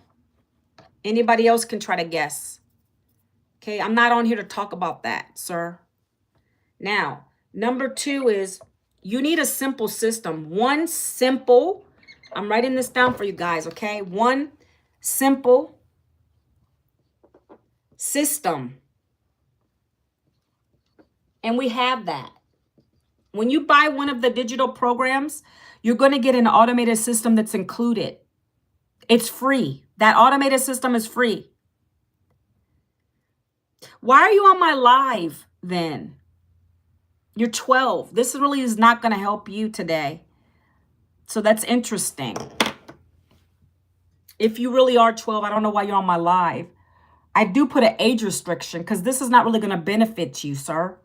Speaker 1: Anybody else can try to guess. Okay? I'm not on here to talk about that, sir. Now, number 2 is, you need a simple system. One simple, I'm writing this down for you guys, okay? One simple system. And we have that. When you buy one of the digital programs, you're going to get an automated system that's included. It's free. That automated system is free. Why are you on my live then? You're 12. This really is not going to help you today. So that's interesting. If you really are 12, I don't know why you're on my live. I do put an age restriction because this is not really going to benefit you, sir,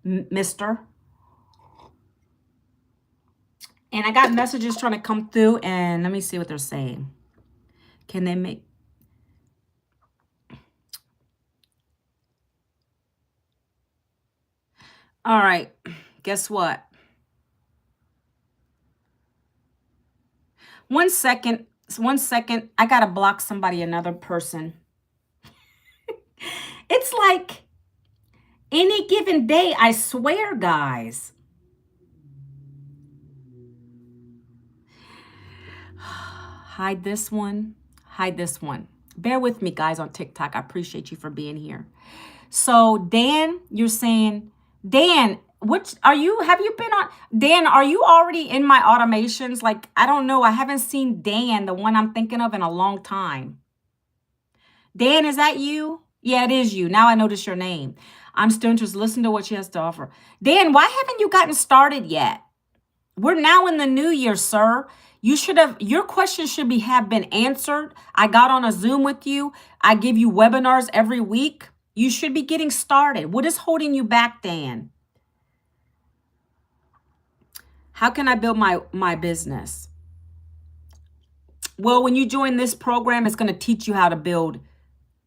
Speaker 1: mister. And I got messages trying to come through and let me see what they're saying. Can they make... All right. Guess what? 1 second. 1 second. I got to block somebody, another person. It's like any given day, I swear, guys. Hide this one. Hide this one. Bear with me, guys, on TikTok. I appreciate you for being here. So, Dan, you're saying... Dan, have you been on, Dan, are you already in my automations? Like, I don't know. I haven't seen Dan, the one I'm thinking of, in a long time. Dan, is that you? Yeah, it is you. Now I notice your name. I'm still interested. Listen to what she has to offer. Dan, why haven't you gotten started yet? We're now in the new year, sir. Your questions should have been answered. I got on a Zoom with you. I give you webinars every week. You should be getting started. What is holding you back, Dan? How can I build my business? Well, when you join this program, it's going to teach you how to build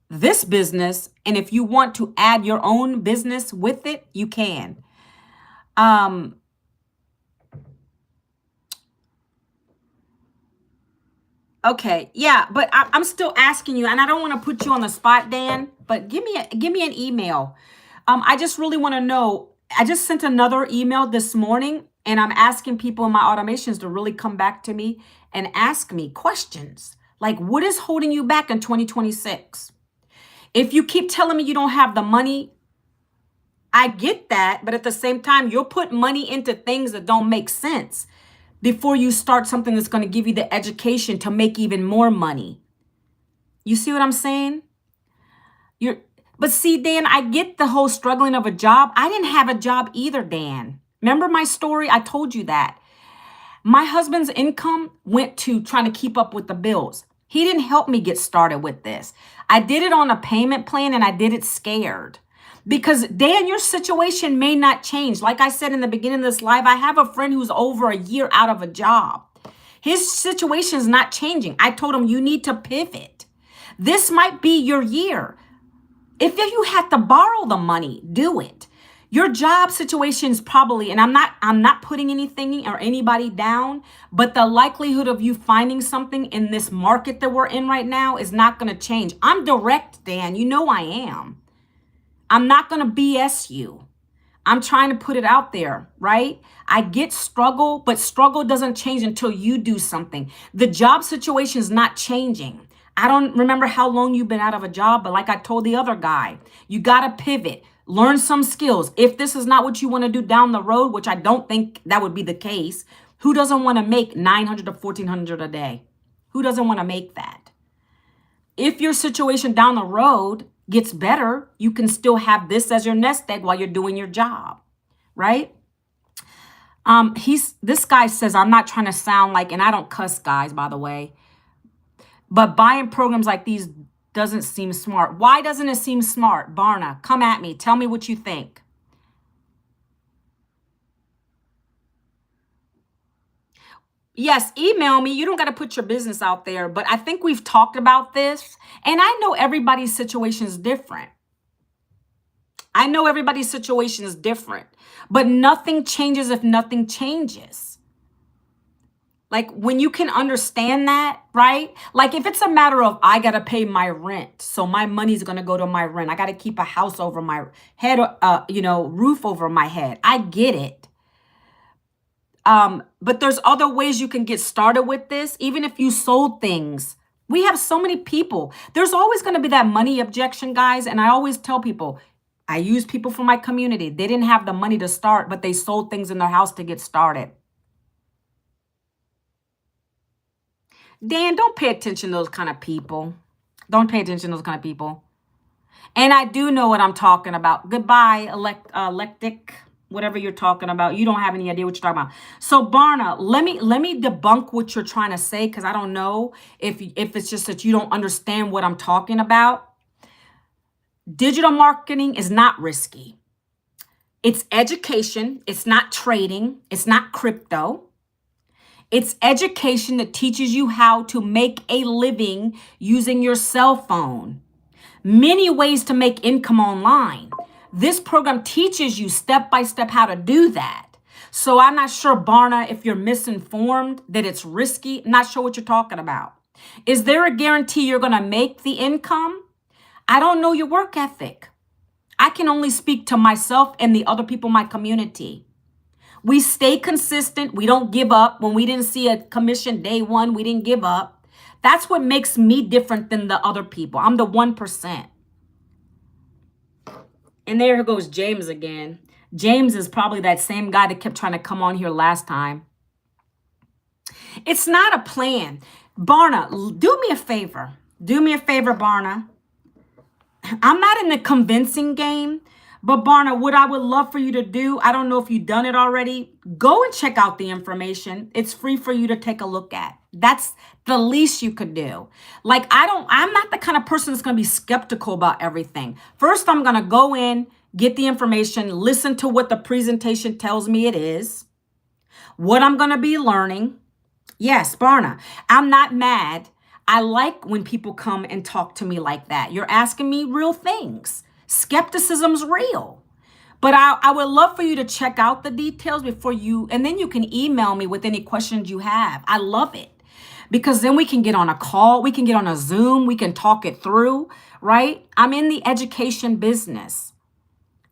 Speaker 1: this business. And if you want to add your own business with it, you can. Okay, yeah, but I'm still asking you, and I don't want to put you on the spot, Dan, but give me an email. I just really want to know. I just sent another email this morning, and I'm asking people in my automations to really come back to me and ask me questions. Like, what is holding you back in 2026? If you keep telling me you don't have the money, I get that, but at the same time, you'll put money into things that don't make sense before you start something that's going to give you the education to make even more money. You see what I'm saying? But see, Dan, I get the whole struggling of a job. I didn't have a job either, Dan. Remember my story? I told you that. My husband's income went to trying to keep up with the bills. He didn't help me get started with this. I did it on a payment plan and I did it scared. Because Dan, your situation may not change. Like I said in the beginning of this live, I have a friend who's over a year out of a job. His situation is not changing. I told him you need to pivot. This might be your year. If you had to borrow the money, do it. Your job situation is probably, and I'm not putting anything or anybody down, but the likelihood of you finding something in this market that we're in right now is not going to change. I'm direct, Dan. You know I am. I'm not going to BS you. I'm trying to put it out there, right? I get struggle, but struggle doesn't change until you do something. The job situation is not changing. I don't remember how long you've been out of a job, but like I told the other guy, you got to pivot, learn some skills. If this is not what you want to do down the road, which I don't think that would be the case, who doesn't want to make $900 to $1,400 a day? Who doesn't want to make that? If your situation down the road gets better, you can still have this as your nest egg while you're doing your job, right? This guy says, I'm not trying to sound like, and I don't cuss, guys, by the way, but buying programs like these doesn't seem smart. Why doesn't it seem smart? Barna, come at me. Tell me what you think. Yes, email me. You don't got to put your business out there, but I think we've talked about this, and I know everybody's situation is different. I know everybody's situation is different, but nothing changes if nothing changes. Like when you can understand that, right? Like if it's a matter of I got to pay my rent, so my money's going to go to my rent. I got to keep a house over my head, roof over my head. I get it. But there's other ways you can get started with this. Even if you sold things, we have so many people. There's always going to be that money objection, guys. And I always tell people, I use people from my community. They didn't have the money to start, but they sold things in their house to get started. Dan, don't pay attention to those kind of people. Don't pay attention to those kind of people. And I do know what I'm talking about. Goodbye, electric, whatever you're talking about. You don't have any idea what you're talking about. So Barna, let me debunk what you're trying to say, because I don't know if it's just that you don't understand what I'm talking about. Digital marketing is not risky. It's education. It's not trading. It's not crypto. It's education that teaches you how to make a living using your cell phone. Many ways to make income online. This program teaches you step by step how to do that. So I'm not sure, Barna, if you're misinformed, that it's risky. I'm not sure what you're talking about. Is there a guarantee you're going to make the income? I don't know your work ethic. I can only speak to myself and the other people in my community. We stay consistent. We don't give up. When we didn't see a commission day one, we didn't give up. That's what makes me different than the other people. I'm the 1%. And there goes James again. James is probably that same guy that kept trying to come on here last time. It's not a plan. Barna, do me a favor. Do me a favor, Barna. I'm not in the convincing game, but Barna, what I would love for you to do, I don't know if you've done it already, go and check out the information. It's free for you to take a look at. That's the least you could do. Like, I'm not the kind of person that's going to be skeptical about everything. First, I'm going to go in, get the information, listen to what the presentation tells me it is, what I'm going to be learning. Yes, Barna, I'm not mad. I like when people come and talk to me like that. You're asking me real things. Skepticism's real. But I would love for you to check out the details before you, and then you can email me with any questions you have. I love it. Because then we can get on a call, we can get on a Zoom, we can talk it through, right? I'm in the education business.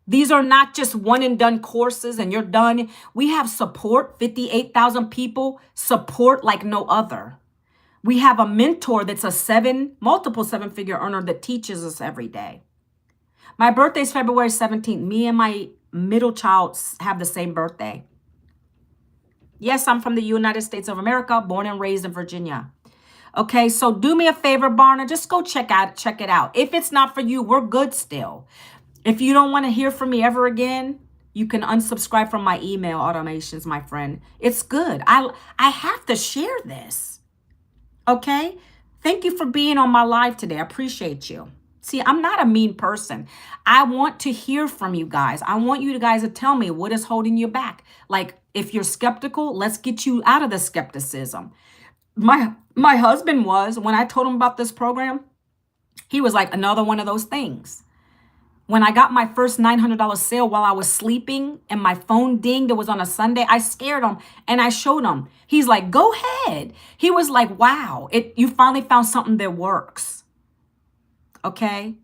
Speaker 1: These are not just one and done courses and you're done. We have support, 58,000 people, support like no other. We have a mentor that's multiple seven-figure earner that teaches us every day. My birthday is February 17th. Me and my middle child have the same birthday. Yes, I'm from the United States of America, born and raised in Virginia. Okay, so do me a favor, Barna, just go check it out. If it's not for you, we're good still. If you don't want to hear from me ever again, you can unsubscribe from my email automations, my friend. It's good. I have to share this. Okay? Thank you for being on my live today. I appreciate you. See, I'm not a mean person. I want to hear from you guys. I want you guys to tell me what is holding you back. Like, if you're skeptical, let's get you out of the skepticism. My husband was, when I told him about this program, he was like, another one of those things. When I got my first $900 sale while I was sleeping and my phone dinged, it was on a Sunday, I scared him and I showed him. He's like, go ahead. He was like, wow, you finally found something that works. Okay?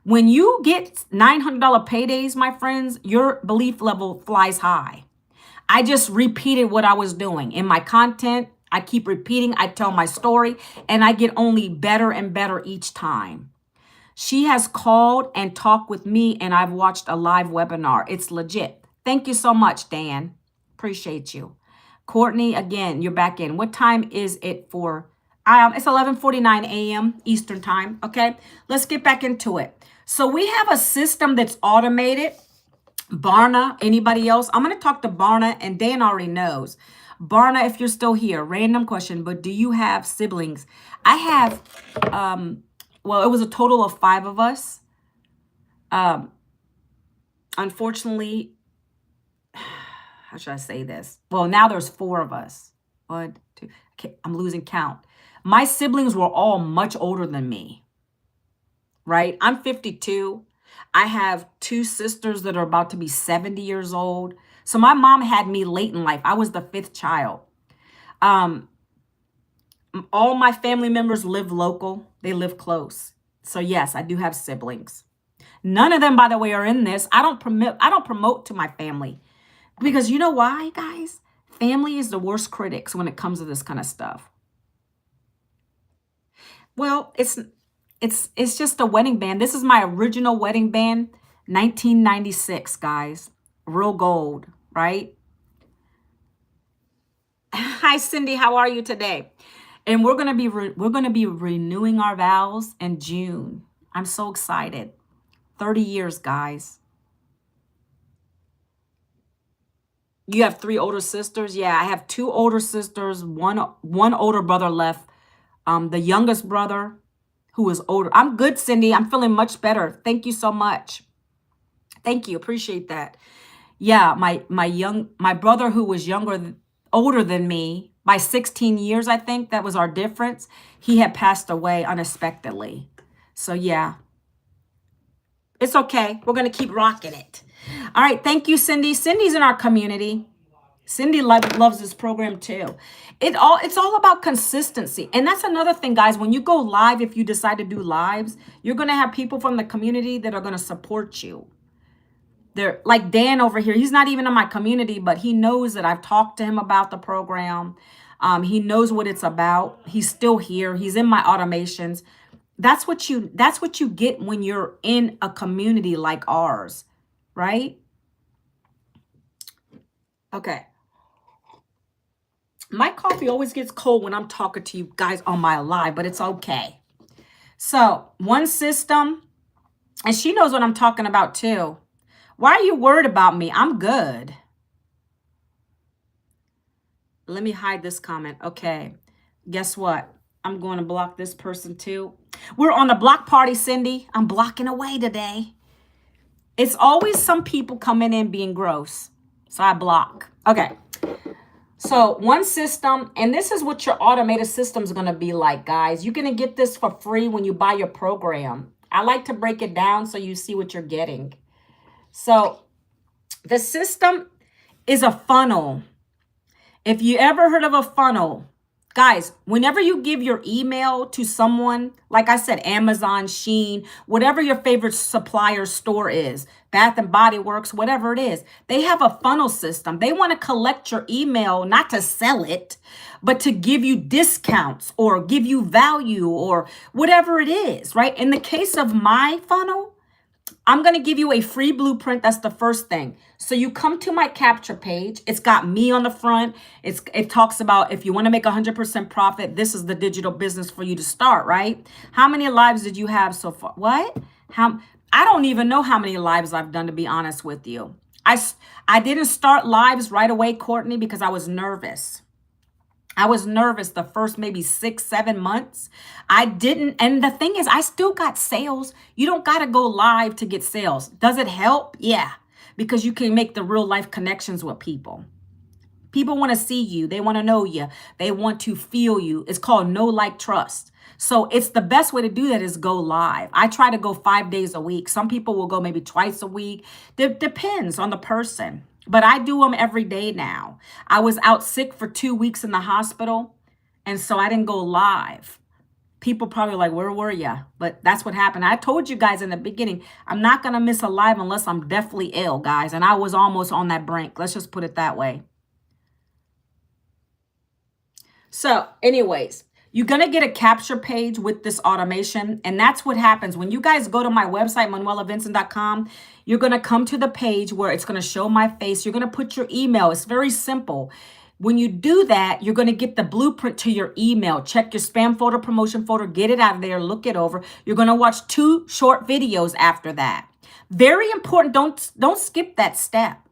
Speaker 1: When you get $900 paydays, my friends, your belief level flies high. I just repeated what I was doing in my content. I keep repeating, I tell my story, and I get only better and better each time. She has called and talked with me, and I've watched a live webinar. It's legit. Thank you so much, Dan. Appreciate you. Courtney, again, you're back in. What time is it for? It's 11:49 a.m. Eastern time. Okay, let's get back into it. So we have a system that's automated. Barna, anybody else? I'm going to talk to Barna, and Dan already knows. Barna, if you're still here, random question, but do you have siblings? I have, well, it was a total of 5 of us. Unfortunately, how should I say this? Well, now there's 4 of us. 1, 2, okay, I'm losing count. My siblings were all much older than me, right? I'm 52. I have 2 sisters that are about to be 70 years old. So my mom had me late in life. I was the 5th child. All my family members live local. They live close. So yes, I do have siblings. None of them, by the way, are in this. I don't promote to my family. Because you know why, guys? Family is the worst critics when it comes to this kind of stuff. Well, it's just a wedding band. This is my original wedding band, 1996, guys. Real gold, right? Hi, Cindy. How are you today? And we're gonna be renewing our vows in June. I'm so excited. 30 years, guys. You have 3 older sisters? Yeah, I have 2 older sisters, one older brother left. The youngest brother, who is older. I'm good, Cindy. I'm feeling much better. Thank you so much. Thank you. Appreciate that. Yeah, my brother, who was older than me by 16 years, I think that was our difference. He had passed away unexpectedly. So yeah, it's okay. We're going to keep rocking it. All right. Thank you, Cindy. Cindy's in our community. Cindy loves this program too. It's all about consistency. And that's another thing, guys. When you go live, if you decide to do lives, you're going to have people from the community that are going to support you. They're like Dan over here. He's not even in my community, but he knows that I've talked to him about the program. He knows what it's about. He's still here. He's in my automations. That's what you get when you're in a community like ours, right? Okay. My coffee always gets cold when I'm talking to you guys on my live, but it's okay. So, one system, and she knows what I'm talking about too. Why are you worried about me? I'm good. Let me hide this comment. Okay. Guess what? I'm going to block this person too. We're on the block party, Cindy. I'm blocking away today. It's always some people coming in being gross. So I block. Okay. So one system, and this is what your automated system is going to be like, guys. You're going to get this for free when you buy your program. I like to break it down so you see what you're getting. So the system is a funnel. If you ever heard of a funnel, guys, whenever you give your email to someone, like I said, Amazon, Shein, whatever your favorite supplier store is, Bath and Body Works, whatever it is, they have a funnel system. They want to collect your email, not to sell it, but to give you discounts or give you value or whatever it is, right? In the case of my funnel, I'm going to give you a free blueprint. That's the first thing. So you come to my capture page. It's got me on the front. It talks about if you want to make 100% profit, this is the digital business for you to start, right? How many lives did you have so far? What? How? I don't even know how many lives I've done, to be honest with you. I didn't start lives right away, Courtney, because I was nervous. I was nervous the first maybe 6, 7 months. I didn't. And the thing is, I still got sales. You don't got to go live to get sales. Does it help? Yeah, because you can make the real life connections with people. People want to see you. They want to know you. They want to feel you. It's called know, like, trust. So it's the best way to do that is go live. I try to go 5 days a week. Some people will go maybe twice a week. Depends on the person. But I do them every day now. I was out sick for 2 weeks in the hospital, and so I didn't go live. People probably like, where were you? But that's what happened. I told you guys in the beginning, I'm not going to miss a live unless I'm deathly ill, guys. And I was almost on that brink. Let's just put it that way. So anyways, you're going to get a capture page with this automation. And that's what happens. When you guys go to my website, manuelavincent.com, you're going to come to the page where it's going to show my face. You're going to put your email. It's very simple. When you do that, you're going to get the blueprint to your email. Check your spam folder, promotion folder, get it out of there, look it over. You're going to watch 2 short videos after that. Very important. Don't skip that step,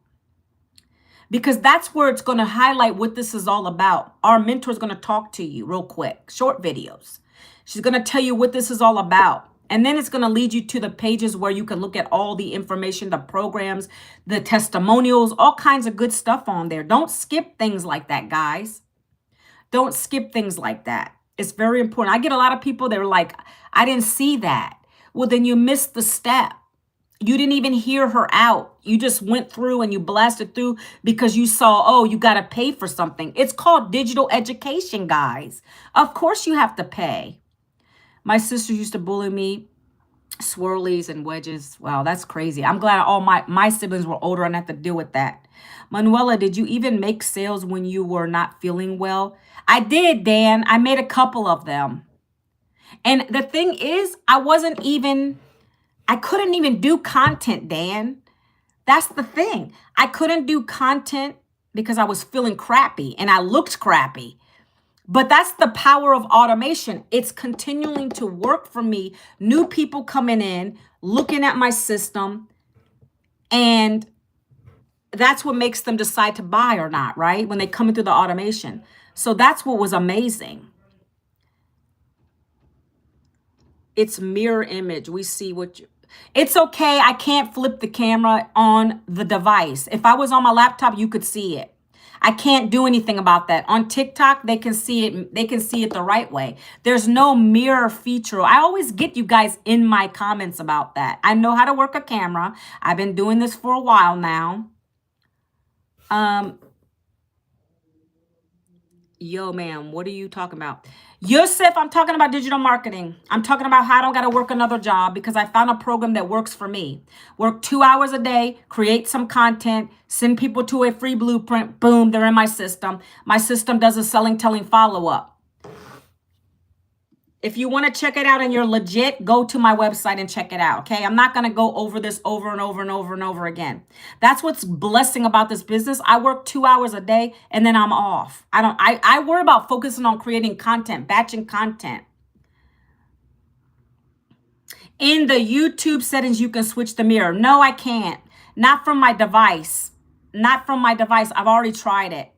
Speaker 1: because that's where it's going to highlight what this is all about. Our mentor is going to talk to you real quick, short videos. She's going to tell you what this is all about. And then it's going to lead you to the pages where you can look at all the information, the programs, the testimonials, all kinds of good stuff on there. Don't skip things like that, guys. Don't skip things like that. It's very important. I get a lot of people that are like, I didn't see that. Well, then you missed the step. You didn't even hear her out. You just went through and you blasted through because you saw, oh, you got to pay for something. It's called digital education, guys. Of course you have to pay. My sister used to bully me, swirlies and wedges. Wow, that's crazy. I'm glad all my siblings were older and I had to deal with that. Manuela, did you even make sales when you were not feeling well? I did, Dan. I made a couple of them. And the thing is, I couldn't even do content, Dan. That's the thing. I couldn't do content because I was feeling crappy and I looked crappy. But that's the power of automation. It's continuing to work for me. New people coming in, looking at my system, and that's what makes them decide to buy or not, right? When they come in through the automation. So that's what was amazing. It's mirror image. We see what you... It's okay. I can't flip the camera on the device. If I was on my laptop, you could see it. I can't do anything about that. On TikTok, they can see it. They can see it the right way. There's no mirror feature. I always get you guys in my comments about that. I know how to work a camera. I've been doing this for a while now. Yo, ma'am, what are you talking about? Yosef, I'm talking about digital marketing. I'm talking about how I don't got to work another job because I found a program that works for me. Work 2 hours a day, create some content, send people to a free blueprint. Boom, they're in my system. My system does a selling, telling follow-up. If you want to check it out and you're legit, go to my website and check it out, okay? I'm not going to go over this over and over and over and over again. That's what's blessing about this business. I work 2 hours a day and then I'm off. I worry about focusing on creating content, batching content. In the YouTube settings, you can switch the mirror. No, I can't. Not from my device. Not from my device. I've already tried it.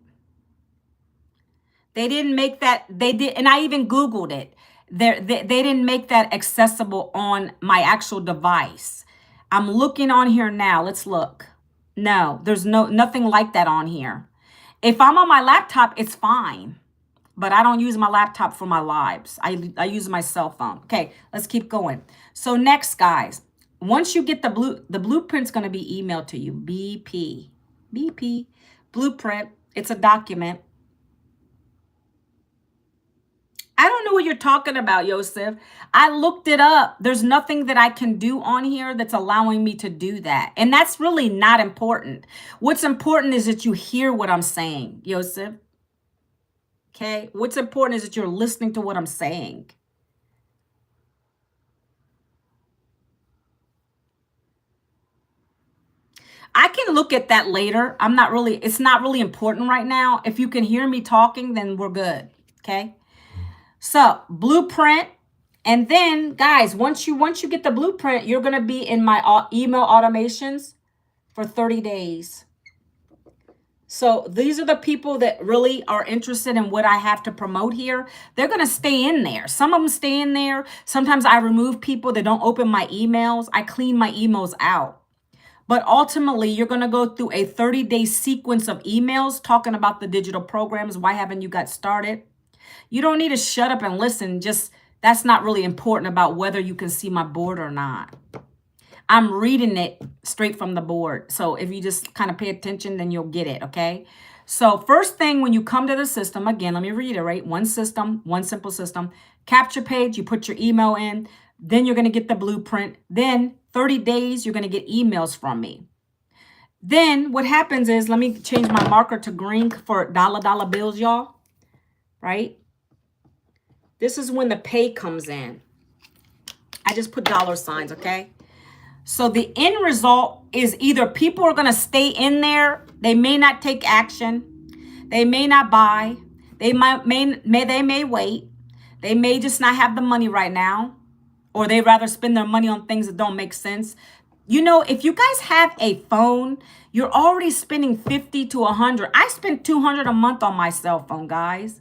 Speaker 1: They didn't make that. They did, and I even Googled it. They didn't make that accessible on my actual device. I'm looking on here now. Let's look. No, there's nothing like that on here. If I'm on my laptop, it's fine. But I don't use my laptop for my lives. I use my cell phone. Okay, let's keep going. So next, guys, once you get the blueprint's going to be emailed to you. BP blueprint. It's a document. I don't know what you're talking about, Yosef. I looked it up. There's nothing that I can do on here that's allowing me to do that. And that's really not important. What's important is that you hear what I'm saying, Yosef. Okay? What's important is that you're listening to what I'm saying. I can look at that later. It's not really important right now. If you can hear me talking, then we're good. Okay. So blueprint. And then guys, once you get the blueprint, you're going to be in my email automations for 30 days. So these are the people that really are interested in what I have to promote here. They're going to stay in there. Some of them stay in there. Sometimes I remove people that don't open my emails. I clean my emails out. But ultimately, you're going to go through a 30-day sequence of emails talking about the digital programs. Why haven't you got started? You don't need to shut up and listen. Just that's not really important about whether you can see my board or not. I'm reading it straight from the board. So if you just kind of pay attention, then you'll get it, okay? So first thing when you come to the system, again, let me reiterate, one system, one simple system. Capture page, you put your email in. Then you're going to get the blueprint. Then 30 days, you're going to get emails from me. Then what happens is, let me change my marker to green for dollar bills, y'all, right? This is when the pay comes in. I just put dollar signs, okay? So the end result is either people are going to stay in there. They may not take action. They may not buy. They may wait. They may just not have the money right now, or they rather spend their money on things that don't make sense. You know, if you guys have a phone, you're already spending 50 to 100. I spend 200 a month on my cell phone, guys.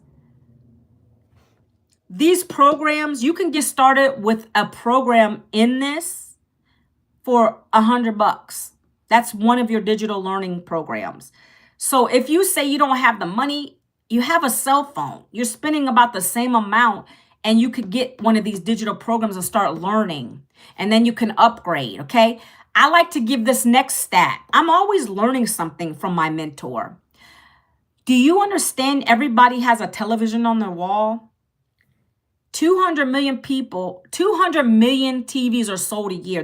Speaker 1: These programs, you can get started with a program in this for $100. That's one of your digital learning programs. So if you say you don't have the money, you have a cell phone. You're spending about the same amount, and you could get one of these digital programs and start learning. And then you can upgrade, okay? I like to give this next stat. I'm always learning something from my mentor. Do you understand everybody has a television on their wall? 200 million people, 200 million TVs are sold a year.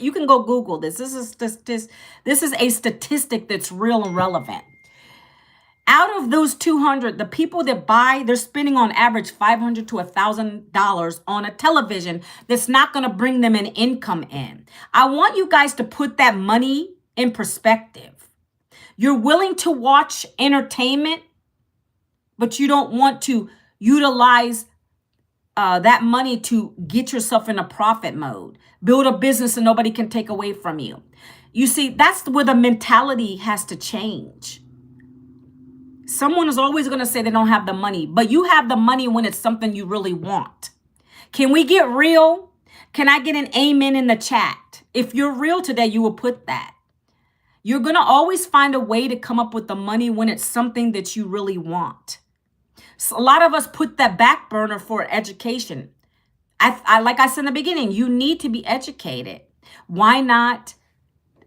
Speaker 1: You can go Google this. This is a statistic that's real and relevant. Out of those 200, the people that buy, they're spending on average $500 to $1,000 on a television that's not going to bring them an income in. I want you guys to put that money in perspective. You're willing to watch entertainment, but you don't want to utilize that money to get yourself in a profit mode, build a business that nobody can take away from you. You see, that's where the mentality has to change. Someone is always going to say they don't have the money, but you have the money when it's something you really want. Can we get real? Can I get an amen in the chat? If you're real today, you will put that. You're going to always find a way to come up with the money when it's something that you really want. So a lot of us put that back burner for education. I like I said in the beginning, you need to be educated. Why not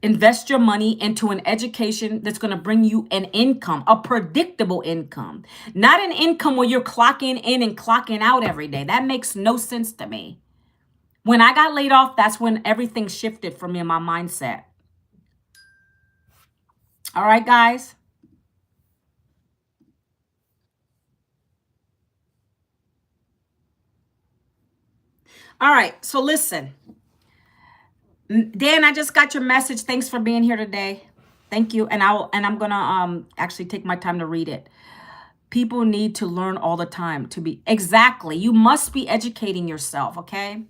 Speaker 1: invest your money into an education that's going to bring you an income, a predictable income, not an income where you're clocking in and clocking out every day. That makes no sense to me. When I got laid off, that's when everything shifted for me in my mindset. All right, guys. All right, so listen. Dan, I just got your message. Thanks for being here today. Thank you. And I'm gonna actually take my time to read it. People need to learn all the time to be exactly. You must be educating yourself, okay?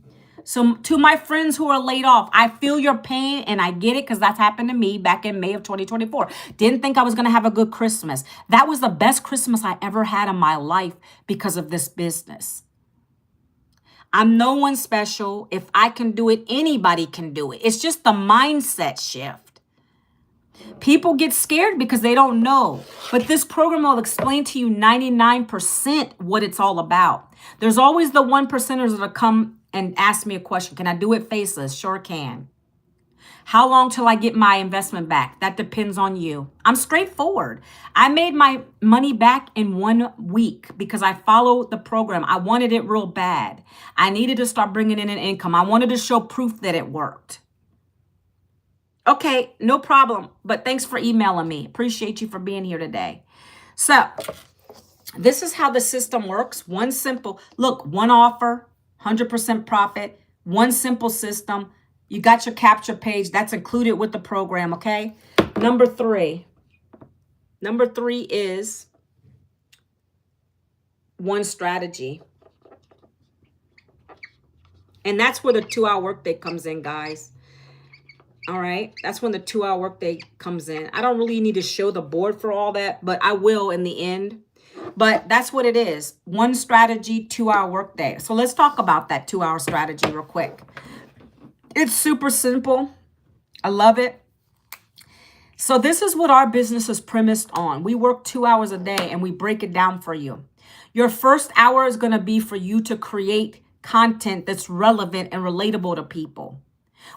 Speaker 1: So to my friends who are laid off, I feel your pain and I get it because that's happened to me back in May of 2024. Didn't think I was gonna have a good Christmas. That was the best Christmas I ever had in my life because of this business. I'm no one special. If I can do it, anybody can do it. It's just the mindset shift. People get scared because they don't know. But this program will explain to you 99% what it's all about. There's always the 1%ers that'll come and ask me a question. Can I do it faceless? Sure can. How long till I get my investment back? That depends on you. I'm straightforward. I made my money back in 1 week because I followed the program. I wanted it real bad. I needed to start bringing in an income. I wanted to show proof that it worked. Okay, no problem. But thanks for emailing me. Appreciate you for being here today. So this is how the system works. One offer, 100% profit, one simple system. You got your capture page. That's included with the program, okay? Number three. Number three is one strategy. And that's where the 2-hour workday comes in, guys. All right. That's when the 2-hour workday comes in. I don't really need to show the board for all that, but I will in the end. But that's what it is. One strategy, 2-hour workday. So let's talk about that 2-hour strategy real quick. It's super simple. I love it. So this is what our business is premised on. We work 2 hours a day and we break it down for you. Your first hour is going to be for you to create content that's relevant and relatable to people.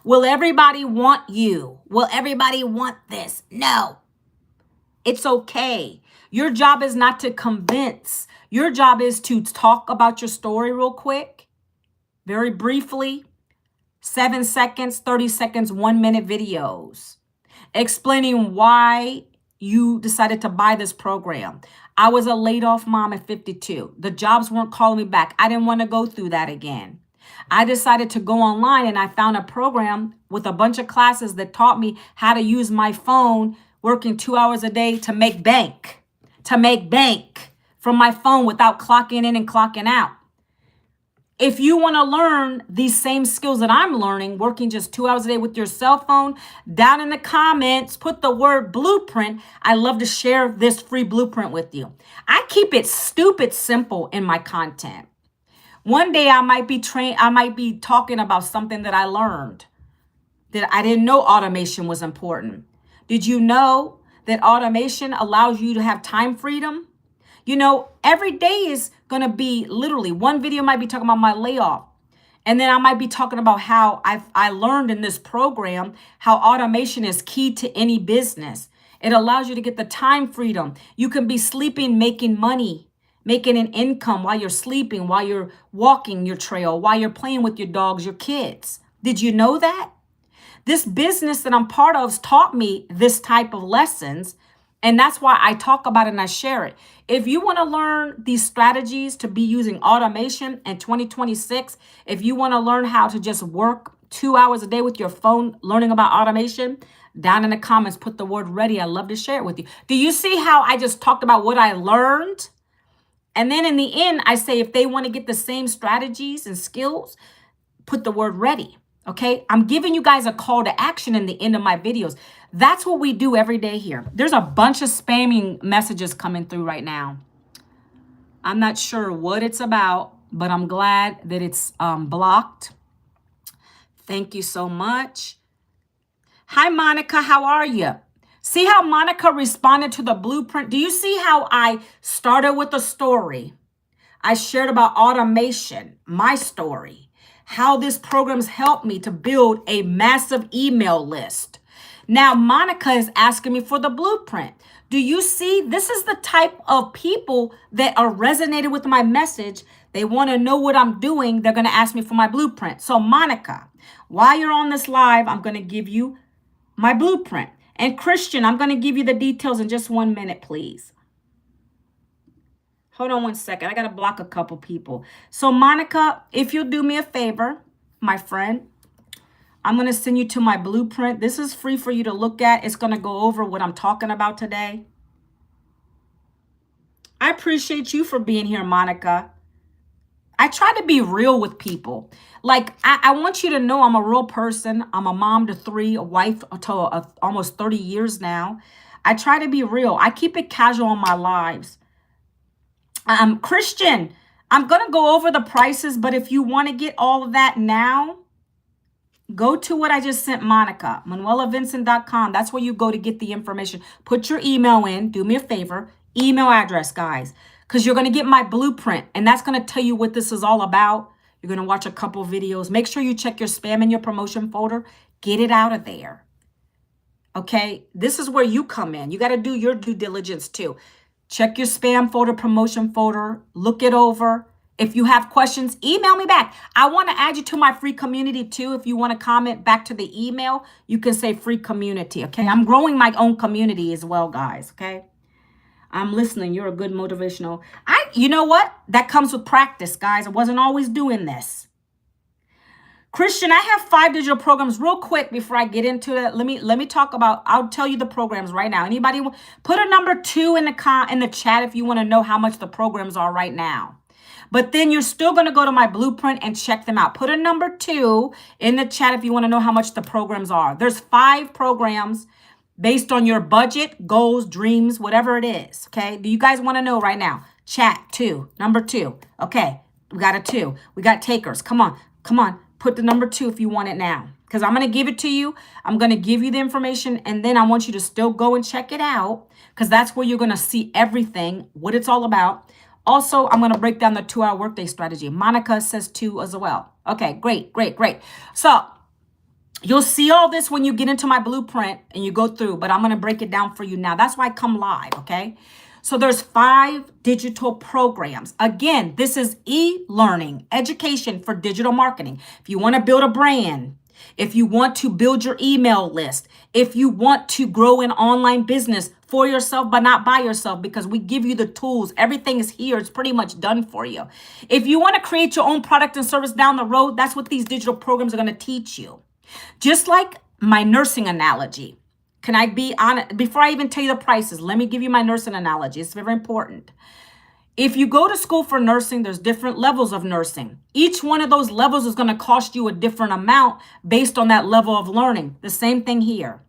Speaker 1: Will everybody want you? Will everybody want this? No. It's okay. Your job is not to convince. Your job is to talk about your story real quick, very briefly, 7 seconds, 30 seconds, 1 minute videos, explaining why you decided to buy this program. I was a laid off mom at 52. The jobs weren't calling me back. I didn't want to go through that again. I decided to go online and I found a program with a bunch of classes that taught me how to use my phone working 2 hours a day to make bank from my phone without clocking in and clocking out. If you want to learn these same skills that I'm learning, working just 2 hours a day with your cell phone, down in the comments, put the word blueprint. I love to share this free blueprint with you. I keep it stupid simple in my content. One day I might be talking about something that I learned, that I didn't know automation was important. Did you know that automation allows you to have time freedom? You know, every day is going to be literally one video might be talking about my layoff. And then I might be talking about how I learned in this program how automation is key to any business. It allows you to get the time freedom. You can be sleeping, making money, making an income while you're sleeping, while you're walking your trail, while you're playing with your dogs, your kids. Did you know that? This business that I'm part of has taught me this type of lessons. And that's why I talk about it and I share it. If you want to learn these strategies to be using automation in 2026, if you want to learn how to just work 2 hours a day with your phone, learning about automation, down in the comments, put the word ready. I love to share it with you. Do you see how I just talked about what I learned? And then in the end, I say, if they want to get the same strategies and skills, put the word ready. Okay, I'm giving you guys a call to action in the end of my videos. That's what we do every day here. There's a bunch of spamming messages coming through right now. I'm not sure what it's about, but I'm glad that it's blocked. Thank you so much. Hi, Monica. How are you? See how Monica responded to the blueprint? Do you see how I started with a story? I shared about automation, my story, how this program's helped me to build a massive email list. Now, Monica is asking me for the blueprint. Do you see? This is the type of people that are resonated with my message. They want to know what I'm doing. They're going to ask me for my blueprint. So, Monica, while you're on this live, I'm going to give you my blueprint. And Christian, I'm going to give you the details in just 1 minute, please. Hold on 1 second. I got to block a couple people. So, Monica, if you'll do me a favor, my friend, I'm going to send you to my blueprint. This is free for you to look at. It's going to go over what I'm talking about today. I appreciate you for being here, Monica. I try to be real with people. Like, I want you to know I'm a real person. I'm a mom to 3, a wife to almost 30 years now. I try to be real. I keep it casual in my lives. Christian, I'm going to go over the prices, but if you want to get all of that now, go to what I just sent Monica, ManuelaVincent.com. That's where you go to get the information. Put your email in. Do me a favor. Email address, guys, because you're going to get my blueprint, and that's going to tell you what this is all about. You're going to watch a couple videos. Make sure you check your spam and your promotion folder. Get it out of there. Okay? This is where you come in. You got to do your due diligence too. Check your spam folder, promotion folder. Look it over. If you have questions, email me back. I want to add you to my free community too. If you want to comment back to the email, you can say free community. Okay? I'm growing my own community as well, guys. Okay? I'm listening. You're a good motivational. You know what? That comes with practice, guys. I wasn't always doing this. Christian, I have 5 digital programs real quick before I get into it. Let me talk about, I'll tell you the programs right now. Anybody put a number 2 in the chat if you want to know how much the programs are right now. But then you're still going to go to my blueprint and check them out. Put a number 2 in the chat if you want to know how much the programs are. There's 5 programs based on your budget, goals, dreams, whatever it is. Okay. Do you guys want to know right now? Chat 2, number 2. Okay. We got a 2. We got takers. Come on. Come on. Put the number 2 if you want it now. Because I'm going to give it to you. I'm going to give you the information. And then I want you to still go and check it out. Because that's where you're going to see everything, what it's all about. Also, I'm going to break down the 2-hour workday strategy. Monica says 2 as well. Okay, great, great, great. So you'll see all this when you get into my blueprint and you go through. But I'm going to break it down for you now. That's why I come live, okay? So there's 5 digital programs. Again, this is e-learning, education for digital marketing. If you want to build a brand, if you want to build your email list, if you want to grow an online business for yourself, but not by yourself, because we give you the tools. Everything is here. It's pretty much done for you. If you want to create your own product and service down the road, that's what these digital programs are going to teach you. Just like my nursing analogy. Can I be honest? Before I even tell you the prices, let me give you my nursing analogy. It's very important. If you go to school for nursing, there's different levels of nursing. Each one of those levels is going to cost you a different amount based on that level of learning. The same thing here.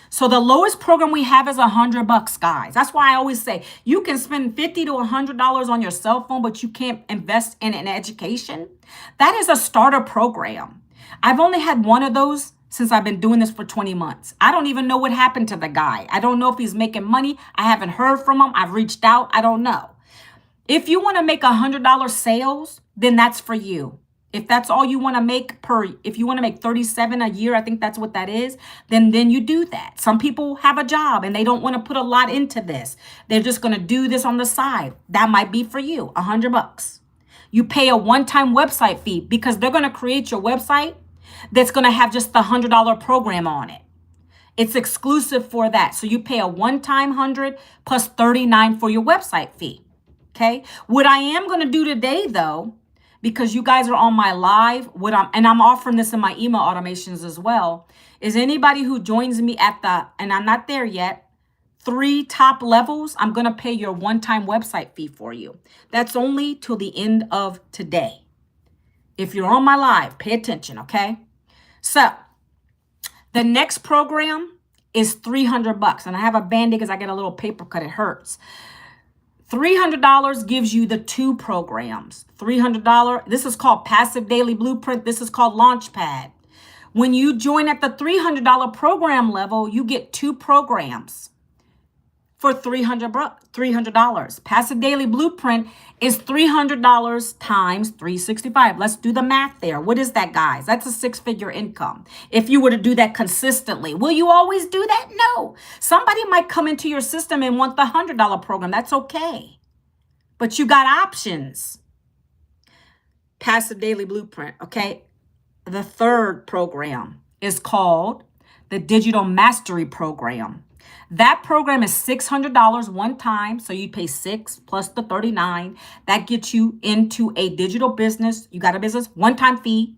Speaker 1: So the lowest program we have is $100, guys. That's why I always say you can spend $50 to $100 on your cell phone, but you can't invest in an education. That is a starter program. I've only had one of those since I've been doing this for 20 months. I don't even know what happened to the guy. I don't know if he's making money. I haven't heard from him. I've reached out. I don't know. If you want to make $100 sales, then that's for you. If that's all you want to make if you want to make 37 a year, I think that's what that is, then you do that. Some people have a job and they don't want to put a lot into this. They're just going to do this on the side. That might be for you, $100. You pay a one-time website fee because they're going to create your website that's going to have just the $100 program on it. It's exclusive for that. So you pay a one-time 100 plus 39 for your website fee. Okay. What I am going to do today, though, because you guys are on my live, and I'm offering this in my email automations as well, is anybody who joins me at and I'm not there yet, 3 top levels, I'm going to pay your one-time website fee for you. That's only till the end of today. If you're on my live, pay attention, okay? So the next program is $300, and I have a Band-Aid because I get a little paper cut. It hurts. $300 gives you the 2 programs. $300. This is called Passive Daily Blueprint. This is called Launchpad. When you join at the $300 program level, you get 2 programs for $300. Passive Daily Blueprint is $300 times 365. Let's do the math there. What is that, guys? That's a 6-figure income. If you were to do that consistently, will you always do that? No. Somebody might come into your system and want the $100 program. That's okay. But you got options. Passive Daily Blueprint, okay? The 3rd program is called the Digital Mastery Program. That program is $600 one time. So you pay 6 plus the 39. That gets you into a digital business. You got a business, one-time fee,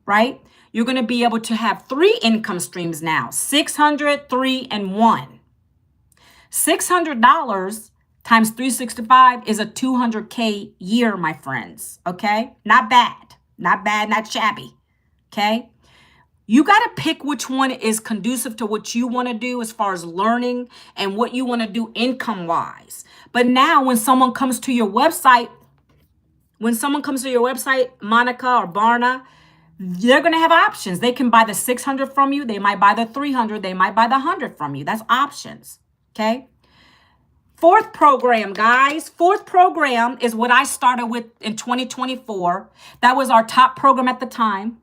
Speaker 1: right? You're going to be able to have 3 income streams now, 600, 3, and 1. $600 times 365 is a $200K year, my friends. Okay. Not bad, not shabby. Okay. You got to pick which one is conducive to what you want to do as far as learning and what you want to do income wise. But now when someone comes to your website, Monica or Barna, they're going to have options. They can buy the 600 from you. They might buy the 300. They might buy the 100 from you. That's options. Okay. 4th program, guys. 4th program is what I started with in 2024. That was our top program at the time.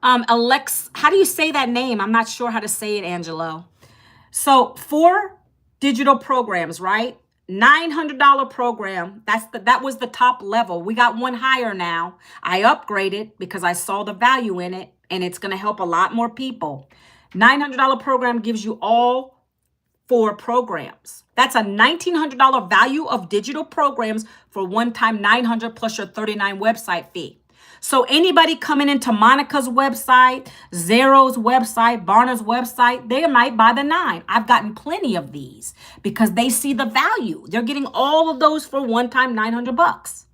Speaker 1: How do you say that name? I'm not sure how to say it, Angelo. So 4 digital programs, right? $900 program. That was the top level. We got one higher now. I upgraded because I saw the value in it, and it's going to help a lot more people. $900 program gives you all 4 programs. That's a $1,900 value of digital programs for one time $900 plus your $39 website fee. So anybody coming into Monica's website, Zero's website, Barna's website, they might buy the 9. I've gotten plenty of these because they see the value. They're getting all of those for one time $900.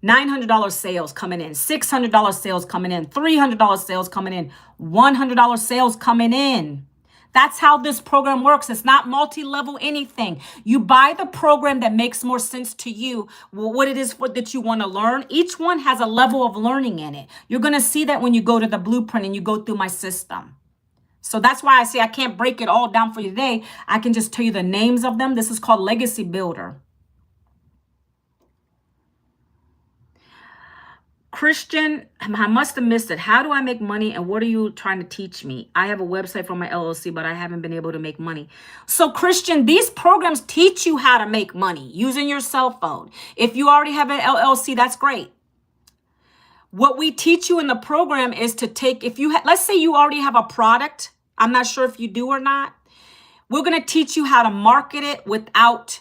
Speaker 1: $900 sales coming in, $600 sales coming in, $300 sales coming in, $100 sales coming in. That's how this program works. It's not multi-level anything. You buy the program that makes more sense to you, what it is that you want to learn. Each one has a level of learning in it. You're going to see that when you go to the blueprint and you go through my system. So that's why I say I can't break it all down for you today. I can just tell you the names of them. This is called Legacy Builder. Christian, I must have missed it. How do I make money and what are you trying to teach me? I have a website for my LLC, but I haven't been able to make money. So Christian, these programs teach you how to make money using your cell phone. If you already have an LLC, that's great. What we teach you in the program is to take, if you, let's say you already have a product. I'm not sure if you do or not. We're going to teach you how to market it without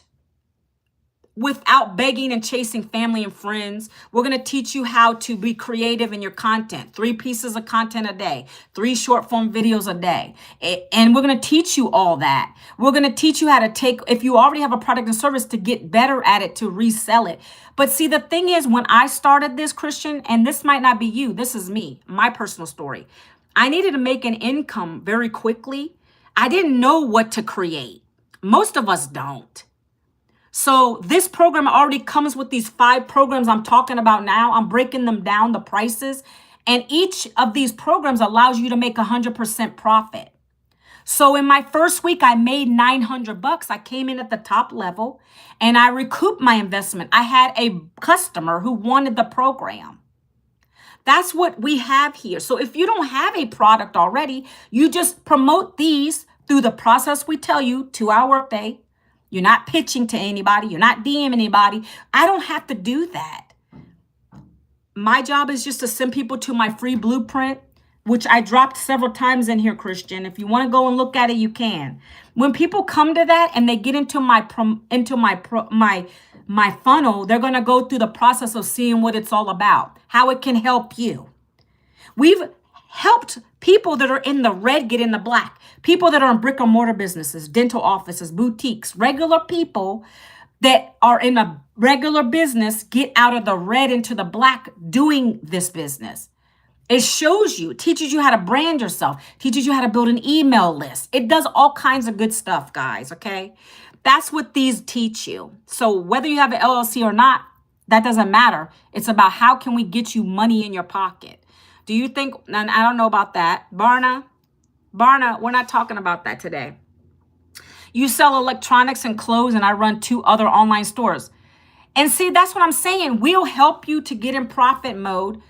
Speaker 1: begging and chasing family and friends. We're going to teach you how to be creative in your content. 3 pieces of content a day, 3 short form videos a day. And we're going to teach you all that. We're going to teach you how to take, if you already have a product and service, to get better at it, to resell it. But see, the thing is, when I started this, Christian, and this might not be you, this is me, my personal story. I needed to make an income very quickly. I didn't know what to create. Most of us don't. So this program already comes with these 5 programs I'm talking about now. I'm breaking them down, the prices. And each of these programs allows you to make 100% profit. So in my first week, I made $900. I came in at the top level and I recouped my investment. I had a customer who wanted the program. That's what we have here. So if you don't have a product already, you just promote these through the process we tell you, 2-hour workday. You're not pitching to anybody. You're not DMing anybody. I don't have to do that. My job is just to send people to my free blueprint, which I dropped several times in here, Christian. If you want to go and look at it, you can. When people come to that and they get into my funnel, they're going to go through the process of seeing what it's all about, how it can help you. We've helped people that are in the red get in the black. People that are in brick and mortar businesses, dental offices, boutiques, regular people that are in a regular business get out of the red into the black doing this business. It shows you, teaches you how to brand yourself, teaches you how to build an email list. It does all kinds of good stuff, guys, okay? That's what these teach you. So whether you have an LLC or not, that doesn't matter. It's about how can we get you money in your pocket. Do you think, and I don't know about that, Barna, we're not talking about that today. You sell electronics and clothes, and I run 2 other online stores. And see, that's what I'm saying. We'll help you to get in profit mode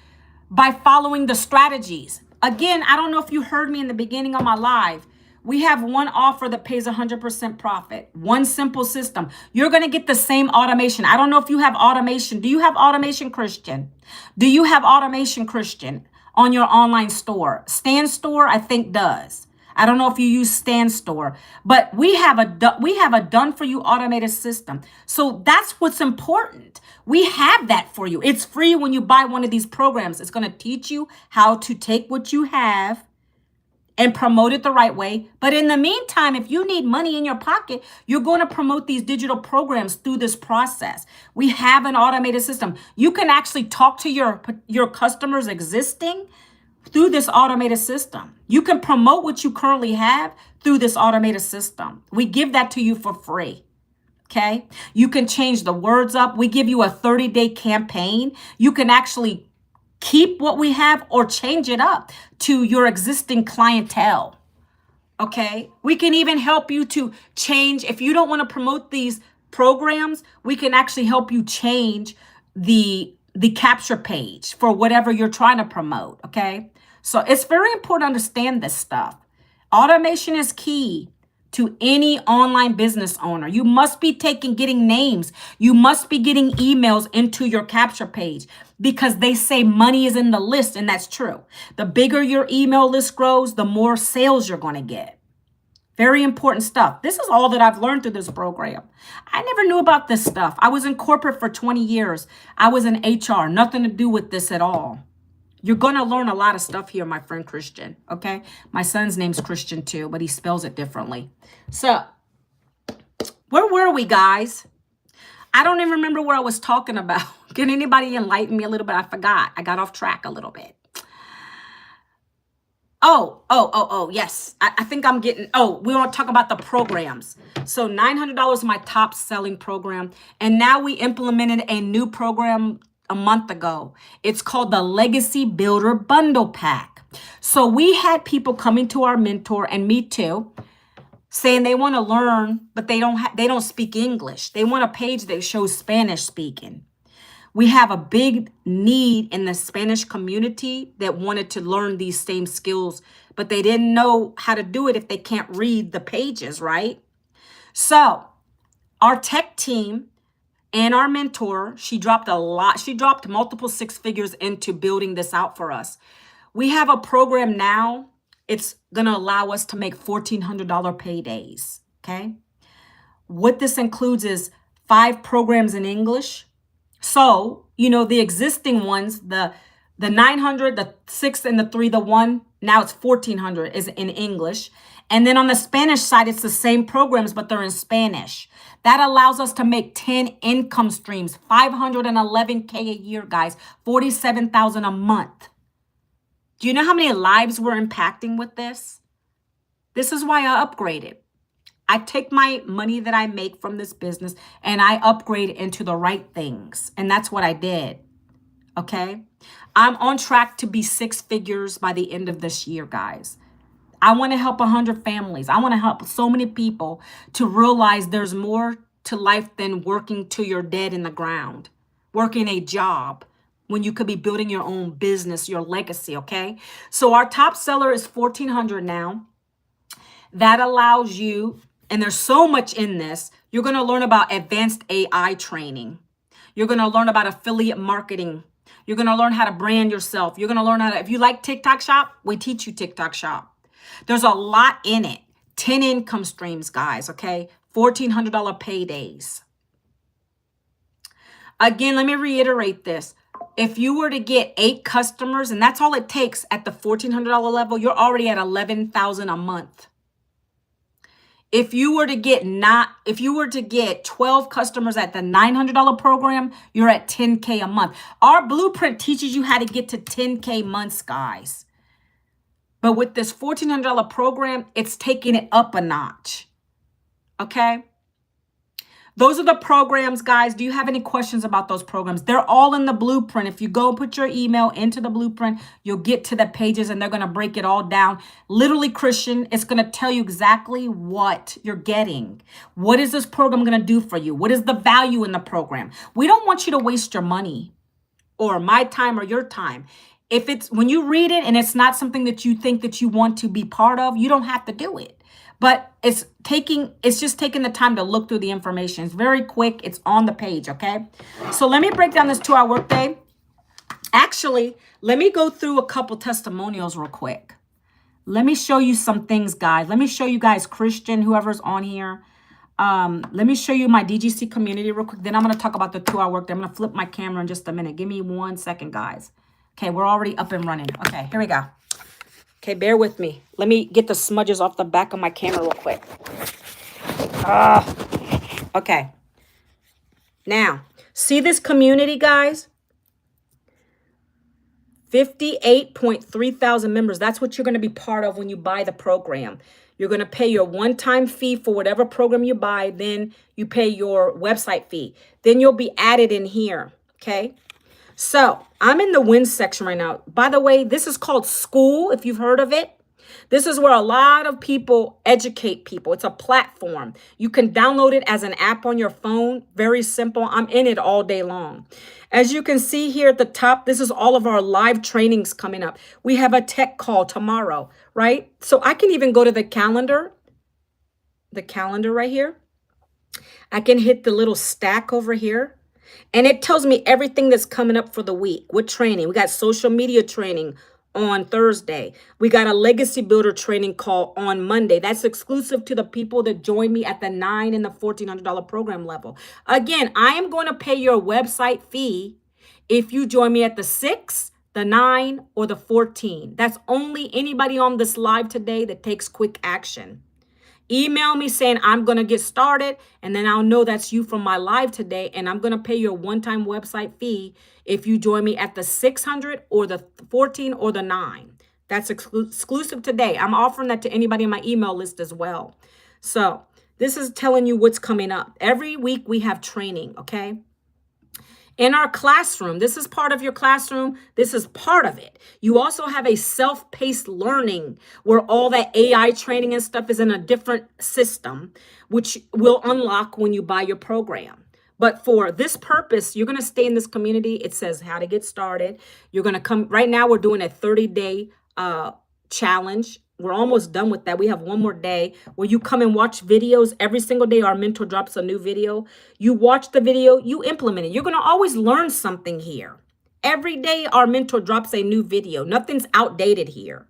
Speaker 1: by following the strategies. Again, I don't know if you heard me in the beginning of my live. We have one offer that pays 100% profit. One simple system. You're going to get the same automation. I don't know if you have automation. Do you have automation, Christian? Do you have automation, Christian, on your online store? Stand Store, I think, does. I don't know if you use Stand Store, but we have a done for you automated system. So that's what's important. We have that for you. It's free when you buy one of these programs. It's going to teach you how to take what you have and promote it the right way. But in the meantime, if you need money in your pocket, you're going to promote these digital programs through this process. We have an automated system. You can actually talk to your customers existing through this automated system. You can promote what you currently have through this automated system. We give that to you for free. Okay. You can change the words up. We give you a 30-day campaign. You can actually keep what we have or change it up to your existing clientele. Okay. We can even help you to change. If you don't want to promote these programs, we can actually help you change the capture page for whatever you're trying to promote. Okay. So it's very important to understand this stuff. Automation is key to any online business owner. You must be getting names. You must be getting emails into your capture page because they say money is in the list, and that's true. The bigger your email list grows, the more sales you're going to get. Very important stuff. This is all that I've learned through this program. I never knew about this stuff. I was in corporate for 20 years. I was in HR, nothing to do with this at all. You're going to learn a lot of stuff here, my friend Christian, okay? My son's name's Christian too, but he spells it differently. So, where were we, guys? I don't even remember where I was talking about. Can anybody enlighten me a little bit? I forgot. I got off track a little bit. Oh, yes. I think I'm getting, we want to talk about the programs. So $900 is my top selling program. And now we implemented a new program a month ago. It's called the Legacy Builder Bundle Pack. So we had people coming to our mentor, and me too, saying they want to learn, but they don't speak English. They want a page that shows Spanish speaking. We have a big need in the Spanish community that wanted to learn these same skills, but they didn't know how to do it if they can't read the pages, right? So our tech team and our mentor, she dropped a lot. She dropped multiple six figures into building this out for us. We have a program now. It's going to allow us to make $1,400 paydays, okay? What this includes is 5 programs in English. So, the existing ones, the 900, the 6, and the 3, the 1, now it's 1,400 is in English. And then on the Spanish side, it's the same programs, but they're in Spanish. That allows us to make 10 income streams, $511K a year, guys, $47,000 a month. Do you know how many lives we're impacting with this? This is why I upgraded. I take my money that I make from this business and I upgrade into the right things. And that's what I did. Okay. I'm on track to be 6 figures by the end of this year, guys. I want to help 100 families. I want to help so many people to realize there's more to life than working till you're dead in the ground, working a job when you could be building your own business, your legacy. Okay. So our top seller is 1,400 now. That allows you, and there's so much in this. You're going to learn about advanced AI training. You're going to learn about affiliate marketing. You're going to learn how to brand yourself. You're going to learn how to, if you like TikTok Shop, we teach you TikTok Shop. There's a lot in it. 10 income streams, guys, okay? $1,400 paydays. Again, let me reiterate this. If you were to get 8 customers, and that's all it takes at the $1,400 level, you're already at $11,000 a month. If you were to get 12 customers at the $900 program, you're at $10K a month. Our blueprint teaches you how to get to $10K months, guys. But with this $1,400 program, it's taking it up a notch. Okay? Those are the programs, guys. Do you have any questions about those programs? They're all in the blueprint. If you go and put your email into the blueprint, you'll get to the pages and they're going to break it all down. Literally, Christian, it's going to tell you exactly what you're getting. What is this program going to do for you? What is the value in the program? We don't want you to waste your money or my time or your time. If it's when you read it and it's not something that you think that you want to be part of, you don't have to do it. But it's just taking the time to look through the information. It's very quick. It's on the page, okay? So let me break down this 2-hour workday. Actually, let me go through a couple testimonials real quick. Let me show you some things, guys. Let me show you guys, Christian, whoever's on here. Let me show you my DGC community real quick. Then I'm going to talk about the 2-hour workday. I'm going to flip my camera in just a minute. Give me 1 second, guys. Okay, we're already up and running. Okay, here we go. Okay, bear with me. Let me get the smudges off the back of my camera real quick. Okay. Now, see this community, guys? 58.3 thousand members. That's what you're going to be part of when you buy the program. You're going to pay your one-time fee for whatever program you buy. Then you pay your website fee. Then you'll be added in here, okay? So I'm in the wins section right now. By the way, this is called School, if you've heard of it. This is where a lot of people educate people. It's a platform. You can download it as an app on your phone. Very simple. I'm in it all day long. As you can see here at the top, this is all of our live trainings coming up. We have a tech call tomorrow, right? So I can even go to the calendar right here. I can hit the little stack over here. And it tells me everything that's coming up for the week. What training? We got social media training on Thursday. We got a legacy builder training call on Monday. That's exclusive to the people that join me at the $9 and the $1,400 program level. Again, I am going to pay your website fee if you join me at the 6, the 9, or the 14. That's only anybody on this live today that takes quick action. Email me saying I'm going to get started, and then I'll know that's you from my live today, and I'm going to pay your one-time website fee if you join me at the 600 or the 14 or the 9. That's exclusive today. I'm offering that to anybody in my email list as well. So this is telling you what's coming up. Every week we have training, okay? In our classroom, this is part of your classroom. This is part of it. You also have a self-paced learning where all that AI training and stuff is in a different system, which will unlock when you buy your program. But for this purpose, you're going to stay in this community. It says how to get started. You're going to come. Right now, we're doing a 30-day challenge. We're almost done with that. We have one more day where you come and watch videos. Every single day, our mentor drops a new video. You watch the video, you implement it. You're going to always learn something here. Every day, our mentor drops a new video. Nothing's outdated here.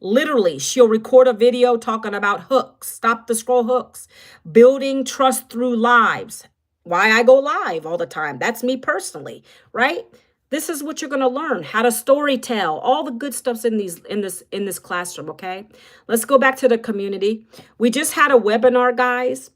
Speaker 1: Literally, she'll record a video talking about hooks, stop the scroll hooks, building trust through lives. Why I go live all the time. That's me personally, right? This is what you're going to learn, how to story tell, all the good stuff's in this classroom, okay? Let's go back to the community. We just had a webinar, guys.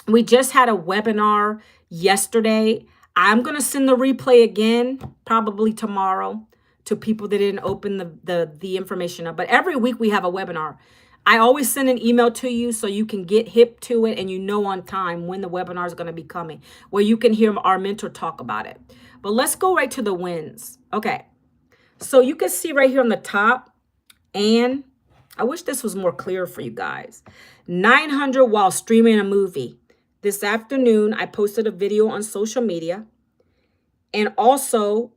Speaker 1: We just had a webinar yesterday. I'm going to send the replay again, probably tomorrow, to people that didn't open the information up. But every week we have a webinar. I always send an email to you so you can get hip to it and you know on time when the webinar is going to be coming, where you can hear our mentor talk about it. But let's go right to the wins. Okay, so you can see right here on the top, and I wish this was more clear for you guys. 900 while streaming a movie. This afternoon, I posted a video on social media and also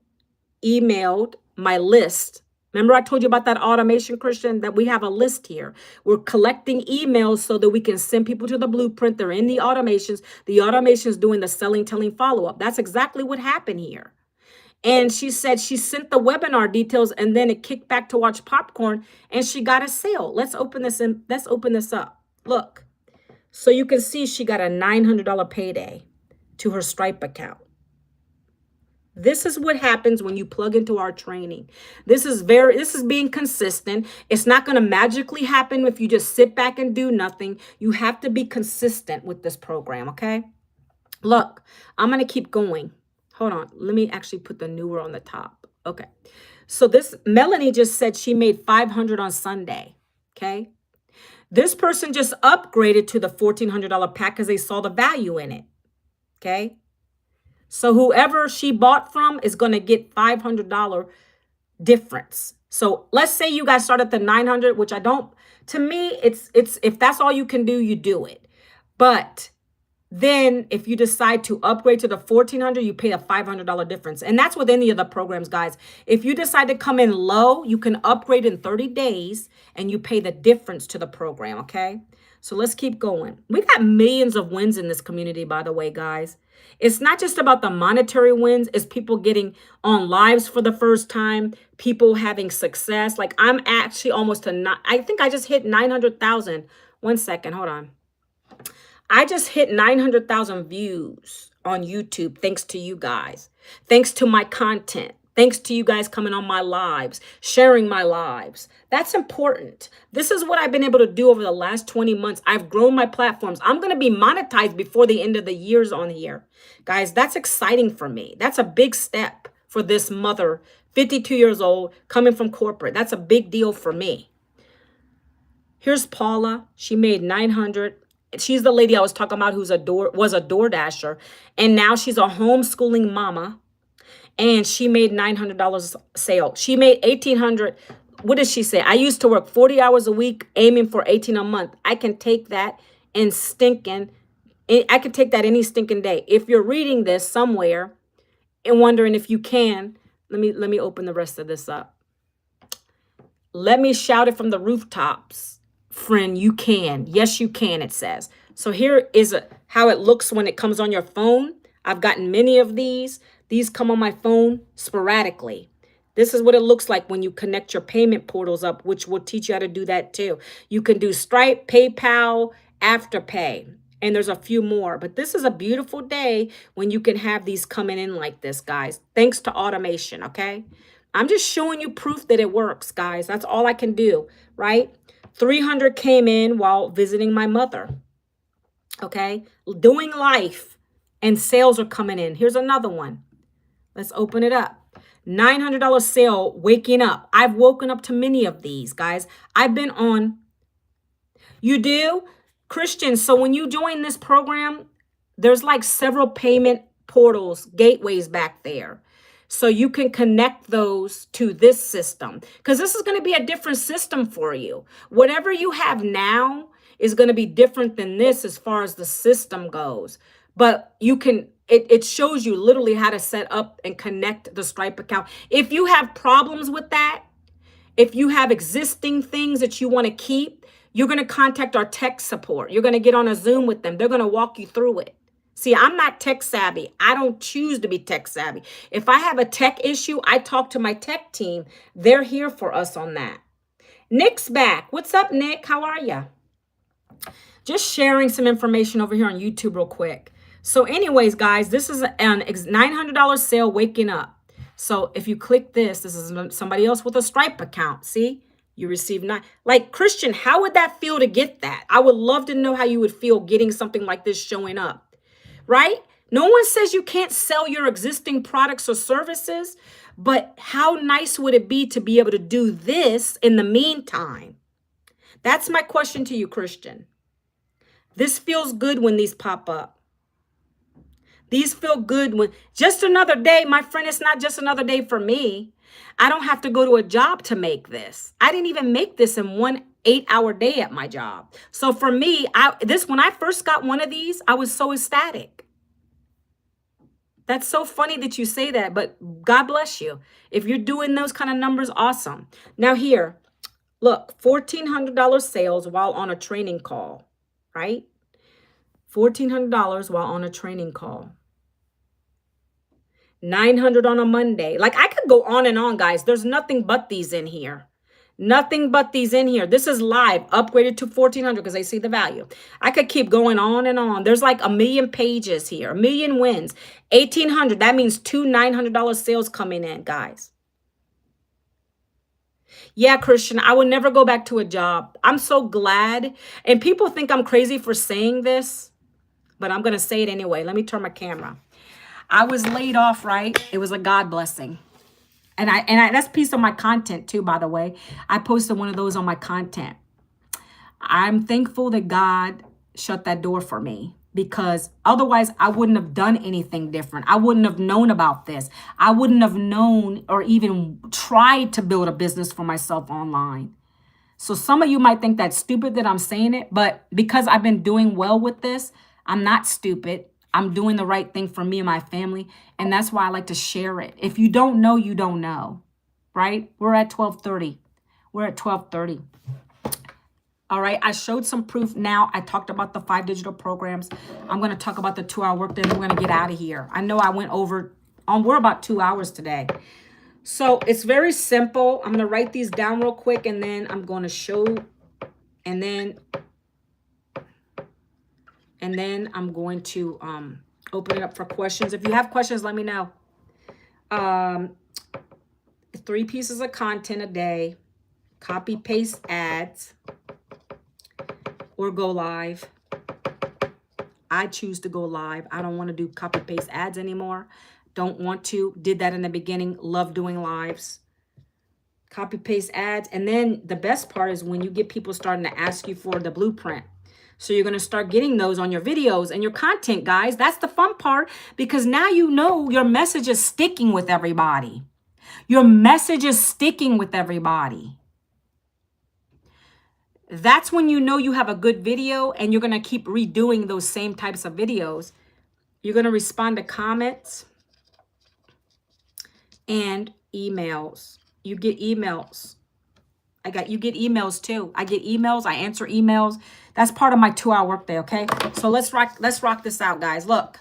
Speaker 1: emailed my list. Remember I told you about that automation, Christian, that we have a list here. We're collecting emails so that we can send people to the blueprint. They're in the automations. The automation's doing the selling, telling follow-up. That's exactly what happened here. And she said she sent the webinar details and then it kicked back to watch popcorn and she got a sale. Let's open this in. Let's open this up. Look. So you can see she got a $900 payday to her Stripe account. This is what happens when you plug into our training. This is being consistent. It's not going to magically happen if you just sit back and do nothing. You have to be consistent with this program, okay? Look, I'm going to keep going. Hold on. Let me actually put the newer on the top. Okay. So this Melanie just said she made $500 on Sunday, okay? This person just upgraded to the $1,400 pack because they saw the value in it, okay? So whoever she bought from is going to get $500 difference. So let's say you guys start at the 900, which I don't, to me, it's if that's all you can do, you do it. But then if you decide to upgrade to the 1,400, you pay a $500 difference. And that's with any of the programs, guys. If you decide to come in low, you can upgrade in 30 days and you pay the difference to the program, okay? So let's keep going. We got millions of wins in this community, by the way, guys. It's not just about the monetary wins. It's people getting on lives for the first time, people having success. Like I'm actually almost to, I think I just hit 900,000. 1 second, hold on. I just hit 900,000 views on YouTube thanks to you guys. Thanks to my content. Thanks to you guys coming on my lives, sharing my lives. That's important. This is what I've been able to do over the last 20 months. I've grown my platforms. I'm going to be monetized before the end of the years on here. Guys, that's exciting for me. That's a big step for this mother, 52 years old, coming from corporate. That's a big deal for me. Here's Paula. She made 900. She's the lady I was talking about who's was a DoorDasher. And now she's a homeschooling mama. And she made $900 sale. She made $1,800. What did she say? I used to work 40 hours a week, aiming for 18 a month. I can take that and I can take that any stinking day. If you're reading this somewhere and wondering if you can, let me open the rest of this up. Let me shout it from the rooftops. Friend, you can. Yes, you can, it says. So here is how it looks when it comes on your phone. I've gotten many of these. These come on my phone sporadically. This is what it looks like when you connect your payment portals up, which will teach you how to do that too. You can do Stripe, PayPal, Afterpay, and there's a few more. But this is a beautiful day when you can have these coming in like this, guys, thanks to automation, okay? I'm just showing you proof that it works, guys. That's all I can do, right? 300 came in while visiting my mother, okay? Doing life, and sales are coming in. Here's another one. Let's open it up. $900 sale, waking up. I've woken up to many of these, guys. I've been on. You do? Christian, so when you join this program, there's like several payment portals, gateways back there. So you can connect those to this system because this is going to be a different system for you. Whatever you have now is going to be different than this as far as the system goes. But you can, it shows you literally how to set up and connect the Stripe account. If you have problems with that, if you have existing things that you want to keep, you're going to contact our tech support. You're going to get on a Zoom with them. They're going to walk you through it. See, I'm not tech savvy. I don't choose to be tech savvy. If I have a tech issue, I talk to my tech team. They're here for us on that. Nick's back. What's up, Nick? How are you? Just sharing some information over here on YouTube real quick. So anyways, guys, this is an $900 sale waking up. So if you click this, this is somebody else with a Stripe account. See, you receive nine. Like, Christian, how would that feel to get that? I would love to know how you would feel getting something like this showing up. Right? No one says you can't sell your existing products or services, but how nice would it be to be able to do this in the meantime? That's my question to you, Christian. This feels good when these pop up. These feel good when just another day, my friend, it's not just another day for me. I don't have to go to a job to make this. I didn't even make this in 1 8-hour day at my job. So for me, when I first got one of these, I was so ecstatic. That's so funny that you say that, but God bless you. If you're doing those kind of numbers, awesome. Now here, look, $1,400 sales while on a training call, right? $1,400 while on a training call. $900 on a Monday. Like, I could go on and on, guys. There's nothing but these in here. Nothing but these in here. This is live, upgraded to 1,400 because they see the value. I could keep going on and on. There's like 1 million pages here, 1 million wins. 1,800. That means 2 $900 sales coming in, guys. Yeah, Christian, I would never go back to a job. I'm so glad. And people think I'm crazy for saying this, but I'm going to say it anyway. Let me turn my camera. I was laid off, right? It was a God blessing. And I that's a piece of my content too, by the way. I posted one of those on my content. I'm thankful that God shut that door for me because otherwise I wouldn't have done anything different. I wouldn't have known about this. I wouldn't have known or even tried to build a business for myself online. So some of you might think that's stupid that I'm saying it, but because I've been doing well with this, I'm not stupid. I'm doing the right thing for me and my family. And that's why I like to share it. If you don't know, you don't know, right? We're at 12:30. We're at 12:30. All right. I showed some proof. Now I talked about the 5 digital programs. I'm going to talk about the 2-hour workday. We're going to get out of here. I know I went over we're about 2 hours today. So it's very simple. I'm going to write these down real quick and then I'm going to show, and then I'm going to open it up for questions. If you have questions, let me know. 3 pieces of content a day, copy, paste ads, or go live. I choose to go live. I don't want to do copy, paste ads anymore. Don't want to. Did that in the beginning. Love doing lives. Copy, paste ads. And then the best part is when you get people starting to ask you for the blueprint. So you're going to start getting those on your videos and your content, guys. That's the fun part because now you know your message is sticking with everybody. Your message is sticking with everybody. That's when you know you have a good video and you're going to keep redoing those same types of videos. You're going to respond to comments and emails. You get emails. You get emails too. I get emails. I answer emails. That's part of my 2-hour workday, okay? So let's rock this out, guys. Look,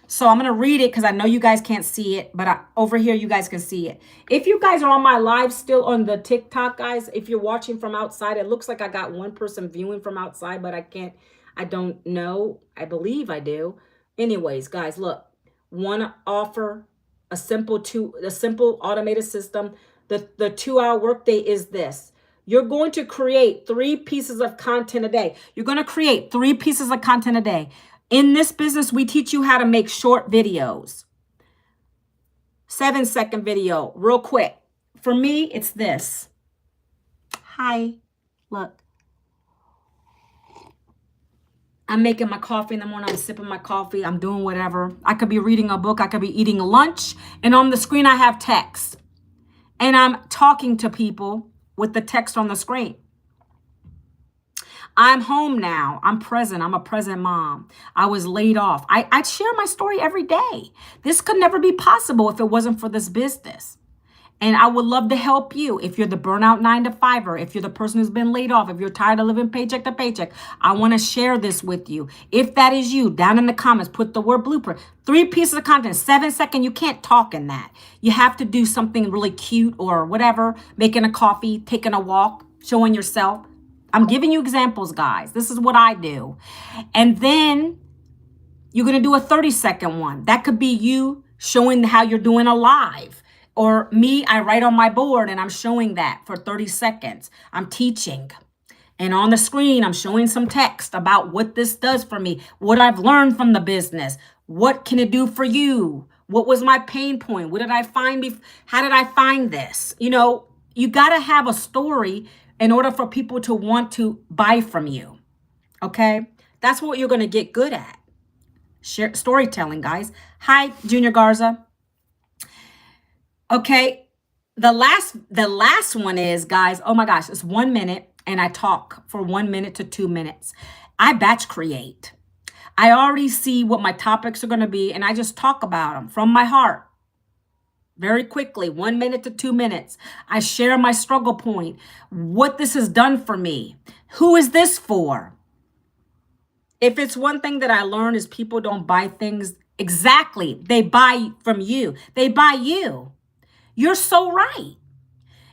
Speaker 1: So I'm going to read it because I know you guys can't see it, but over here you guys can see it. If you guys are on my live still on the TikTok, guys, if you're watching from outside, it looks like I got one person viewing from outside, but I don't know. I believe I do. Anyways, guys, look, one offer, a simple automated system. The 2-hour workday is this. You're going to create 3 pieces of content a day. You're going to create 3 pieces of content a day. In this business, we teach you how to make short videos. 7-second video, real quick. For me, it's this. Hi, look. I'm making my coffee in the morning. I'm sipping my coffee. I'm doing whatever. I could be reading a book. I could be eating lunch. And on the screen, I have text. And I'm talking to people with the text on the screen. I'm home now. I'm present. I'm a present mom. I was laid off. I share my story every day. This could never be possible if it wasn't for this business. And I would love to help you. If you're the burnout 9-to-5er, if you're the person who's been laid off, if you're tired of living paycheck to paycheck, I want to share this with you. If that is you, down in the comments, put the word blueprint. 3 pieces of content, 7-second. You can't talk in that. You have to do something really cute or whatever, making a coffee, taking a walk, showing yourself. I'm giving you examples, guys. This is what I do. And then you're going to do a 30-second one. That could be you showing how you're doing a live. Or me, I write on my board and I'm showing that for 30 seconds. I'm teaching. And on the screen, I'm showing some text about what this does for me, what I've learned from the business. What can it do for you? What was my pain point? What did I find? How did I find this? You know, you got to have a story in order for people to want to buy from you. Okay? That's what you're going to get good at. Share storytelling, guys. Hi, Junior Garza. Okay, the last one is, guys, oh my gosh, it's 1 minute and I talk for 1 minute to 2 minutes. I batch create. I already see what my topics are going to be and I just talk about them from my heart. Very quickly, 1 minute to 2 minutes. I share my struggle point, what this has done for me. Who is this for? If it's one thing that I learned is people don't buy things exactly. They buy from you. They buy you. You're so right.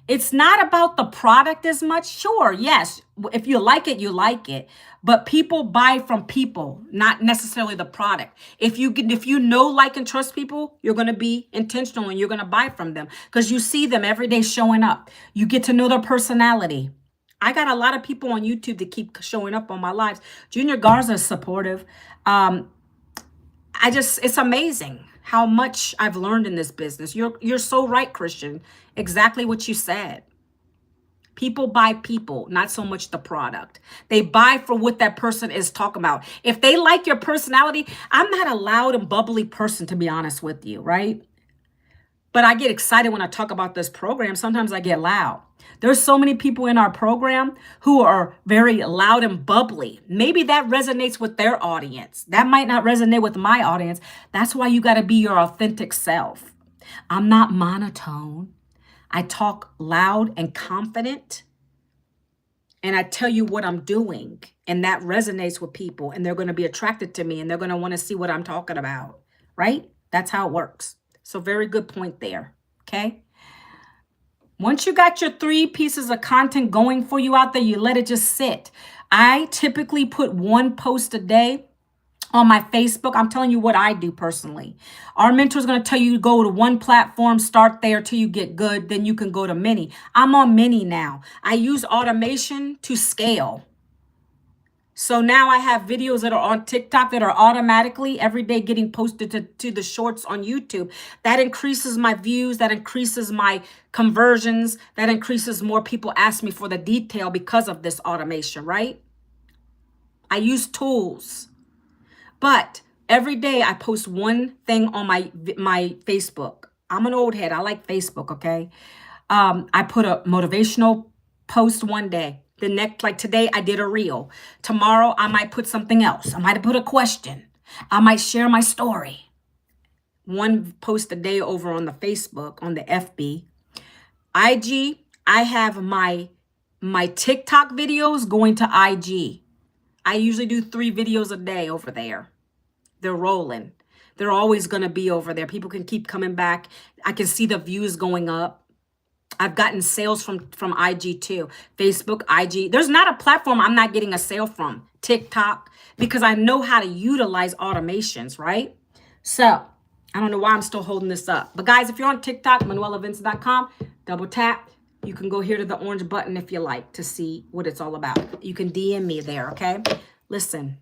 Speaker 1: It's not about the product as much. Sure, yes. If you like it, you like it. But people buy from people, not necessarily the product. If you know, like, and trust people, you're going to be intentional and you're going to buy from them because you see them every day showing up. You get to know their personality. I got a lot of people on YouTube that keep showing up on my lives. Junior Garza is supportive. It's amazing how much I've learned in this business. You're so right, Christian. Exactly what you said. People buy people, not so much the product. They buy for what that person is talking about. If they like your personality, I'm not a loud and bubbly person, to be honest with you, right? But I get excited when I talk about this program. Sometimes I get loud. There's so many people in our program who are very loud and bubbly. Maybe that resonates with their audience. That might not resonate with my audience. That's why you got to be your authentic self. I'm not monotone. I talk loud and confident. And I tell you what I'm doing. And that resonates with people. And they're going to be attracted to me. And they're going to want to see what I'm talking about. Right? That's how it works. So very good point there. Okay? Once you got your 3 pieces of content going for you out there, you let it just sit. I typically put 1 post a day on my Facebook. I'm telling you what I do personally. Our mentor is going to tell you to go to 1 platform, start there till you get good. Then you can go to many. I'm on many now. I use automation to scale. So now I have videos that are on TikTok that are automatically every day getting posted to the shorts on YouTube. That increases my views. That increases my conversions. That increases more people ask me for the detail because of this automation, right? I use tools. But every day I post 1 thing on my Facebook. I'm an old head. I like Facebook, okay? I put a motivational post 1 day. The next, like today, I did a reel. Tomorrow, I might put something else. I might put a question. I might share my story. 1 post a day over on the Facebook, on the FB. IG, I have my TikTok videos going to IG. I usually do 3 videos a day over there. They're rolling. They're always going to be over there. People can keep coming back. I can see the views going up. I've gotten sales from IG too. Facebook, IG. There's not a platform I'm not getting a sale from. TikTok, because I know how to utilize automations, right? So I don't know why I'm still holding this up. But guys, if you're on TikTok, ManuelaVince.com, double tap. You can go here to the orange button if you like to see what it's all about. You can DM me there, okay? Listen,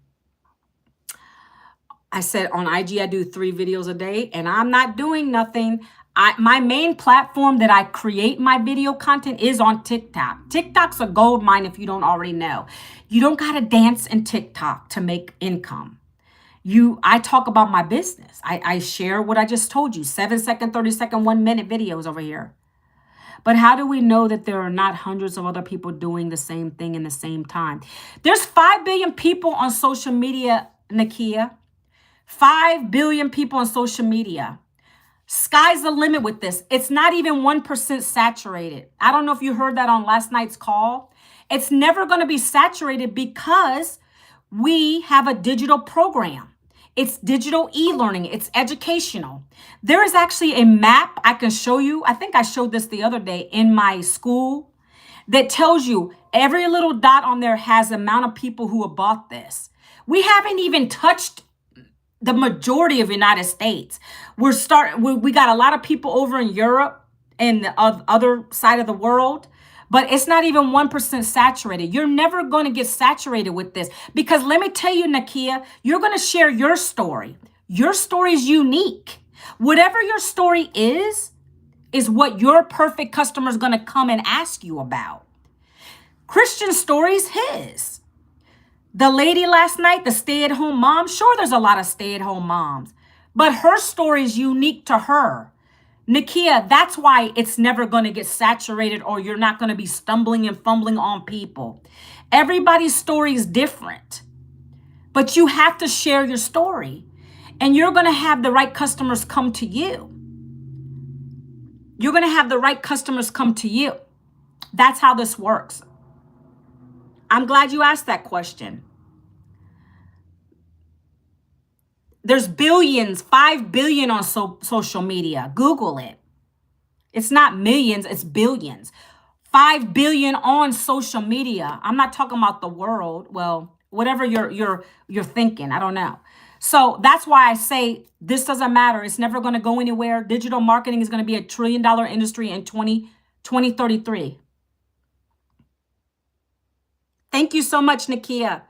Speaker 1: I said on IG, I do 3 videos a day, and I'm not doing nothing. My main platform that I create my video content is on TikTok. TikTok's a gold mine if you don't already know. You don't got to dance in TikTok to make income. I talk about my business. I share what I just told you, 7-second, 30-second, 1-minute videos over here. But how do we know that there are not hundreds of other people doing the same thing in the same time? There's 5 billion people on social media, Nakia. 5 billion people on social media. Sky's the limit with this. It's not even 1% saturated. I don't know if you heard that on last night's call. It's never going to be saturated because we have a digital program. It's digital e-learning. It's educational. There is actually a map I can show you. I think I showed this the other day in my school that tells you every little dot on there has the amount of people who have bought this. We haven't even touched the majority of United States. We got a lot of people over in Europe and the other side of the world, but it's not even 1% saturated. You're never going to get saturated with this because let me tell you, Nakia, you're going to share your story. Your story is unique. Whatever your story is what your perfect customer is going to come and ask you about. Christian's story is his. The lady last night, the stay-at-home mom, sure, there's a lot of stay-at-home moms, but her story is unique to her. Nakia, that's why it's never going to get saturated or you're not going to be stumbling and fumbling on people. Everybody's story is different, but you have to share your story and you're going to have the right customers come to you. You're going to have the right customers come to you. That's how this works. I'm glad you asked that question. There's billions, 5 billion on social media. Google it. It's not millions, it's billions. 5 billion on social media. I'm not talking about the world. Well, whatever you're thinking, I don't know. So that's why I say this doesn't matter. It's never going to go anywhere. Digital marketing is going to be $1 trillion industry in 2033. Thank you so much, Nakia.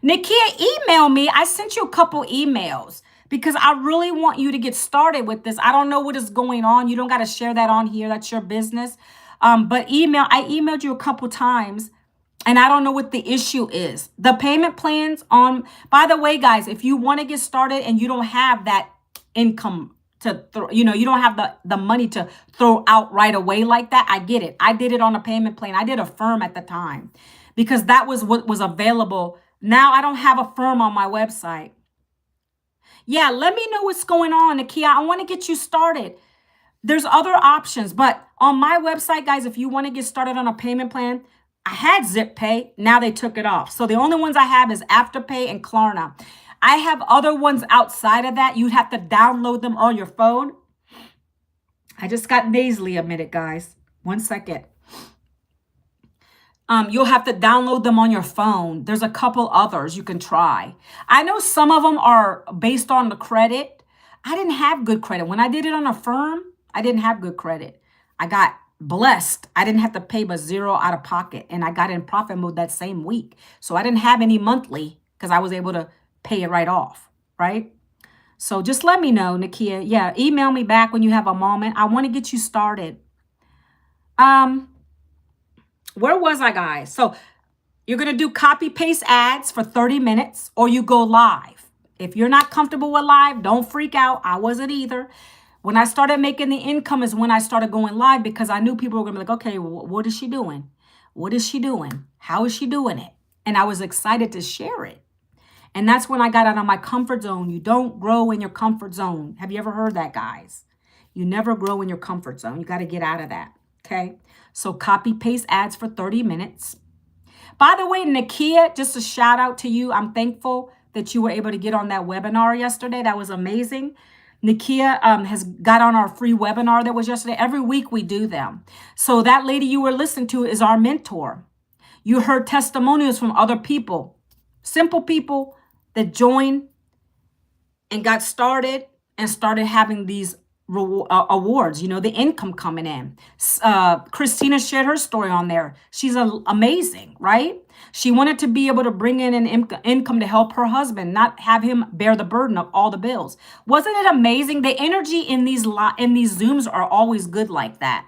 Speaker 1: Nakia, email me. I sent you a couple emails because I really want you to get started with this. I don't know what is going on. You don't got to share that on here. That's your business. But I emailed you a couple times and I don't know what the issue is. The payment plans by the way, guys, if you want to get started and you don't have that income to throw, you don't have the money to throw out right away like that. I get it. I did it on a payment plan. I did a firm at the time because that was what was available. Now I don't have a firm on my website. Yeah, let me know what's going on, Nakia. I want to get you started. There's other options, but on my website, guys, if you want to get started on a payment plan, I had Zip Pay. Now they took it off. So the only ones I have is Afterpay and Klarna. I have other ones outside of that. You'd have to download them on your phone. I just got nasally a minute, guys. 1 second. You'll have to download them on your phone. There's a couple others you can try. I know some of them are based on the credit. I didn't have good credit. When I did it on a firm, I didn't have good credit. I got blessed. I didn't have to pay but zero out of pocket. And I got in profit mode that same week. So I didn't have any monthly because I was able to pay it right off, right? So just let me know, Nakia. Yeah, email me back when you have a moment. I want to get you started. Where was I, guys? So you're going to do copy paste ads for 30 minutes or you go live. If you're not comfortable with live, don't freak out. I wasn't either. When I started making the income is when I started going live because I knew people were going to be like, okay, what is she doing? What is she doing? How is she doing it? And I was excited to share it. And that's when I got out of my comfort zone. You don't grow in your comfort zone. Have you ever heard that, guys? You never grow in your comfort zone. You got to get out of that. Okay. So copy paste ads for 30 minutes. By the way, Nakia, just a shout out to you. I'm thankful that you were able to get on that webinar yesterday. That was amazing. Nikia has got on our free webinar that was yesterday. Every week we do them. So that lady you were listening to is our mentor. You heard testimonials from other people, simple people that joined and got started and started having these awards, the income coming in. Christina shared her story on there. She's amazing, right? She wanted to be able to bring in an income to help her husband, not have him bear the burden of all the bills. Wasn't it amazing? The energy in these Zooms are always good like that.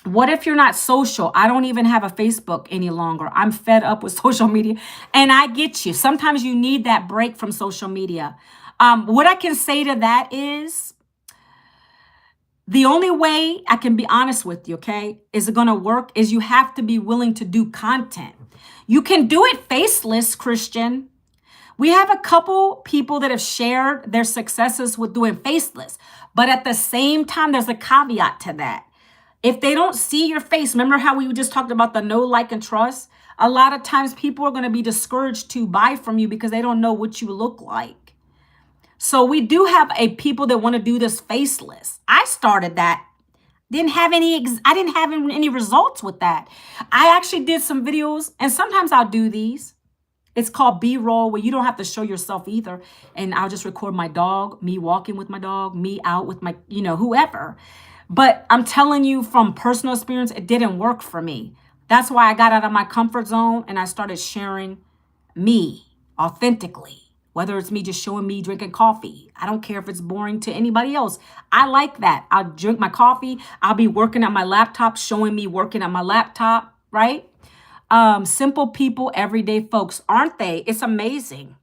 Speaker 1: What if you're not social? I don't even have a Facebook any longer. I'm fed up with social media. And I get you. Sometimes you need that break from social media. What I can say to that is the only way I can be honest with you, okay, is it going to work is you have to be willing to do content. You can do it faceless, Christian. We have a couple people that have shared their successes with doing faceless. But at the same time, there's a caveat to that. If they don't see your face, remember how we just talked about the know, like, and trust? A lot of times people are going to be discouraged to buy from you because they don't know what you look like. So we do have people that want to do this faceless. I started that. I didn't have any results with that. I actually did some videos, and sometimes I'll do these. It's called B-roll, where you don't have to show yourself either. And I'll just record my dog, me walking with my dog, me out with my, whoever. But I'm telling you from personal experience, it didn't work for me. That's why I got out of my comfort zone and I started sharing me authentically. Whether it's me just showing me drinking coffee. I don't care if it's boring to anybody else. I like that. I'll drink my coffee. I'll be working at my laptop, showing me working at my laptop, right? Simple people, everyday folks, aren't they? It's amazing.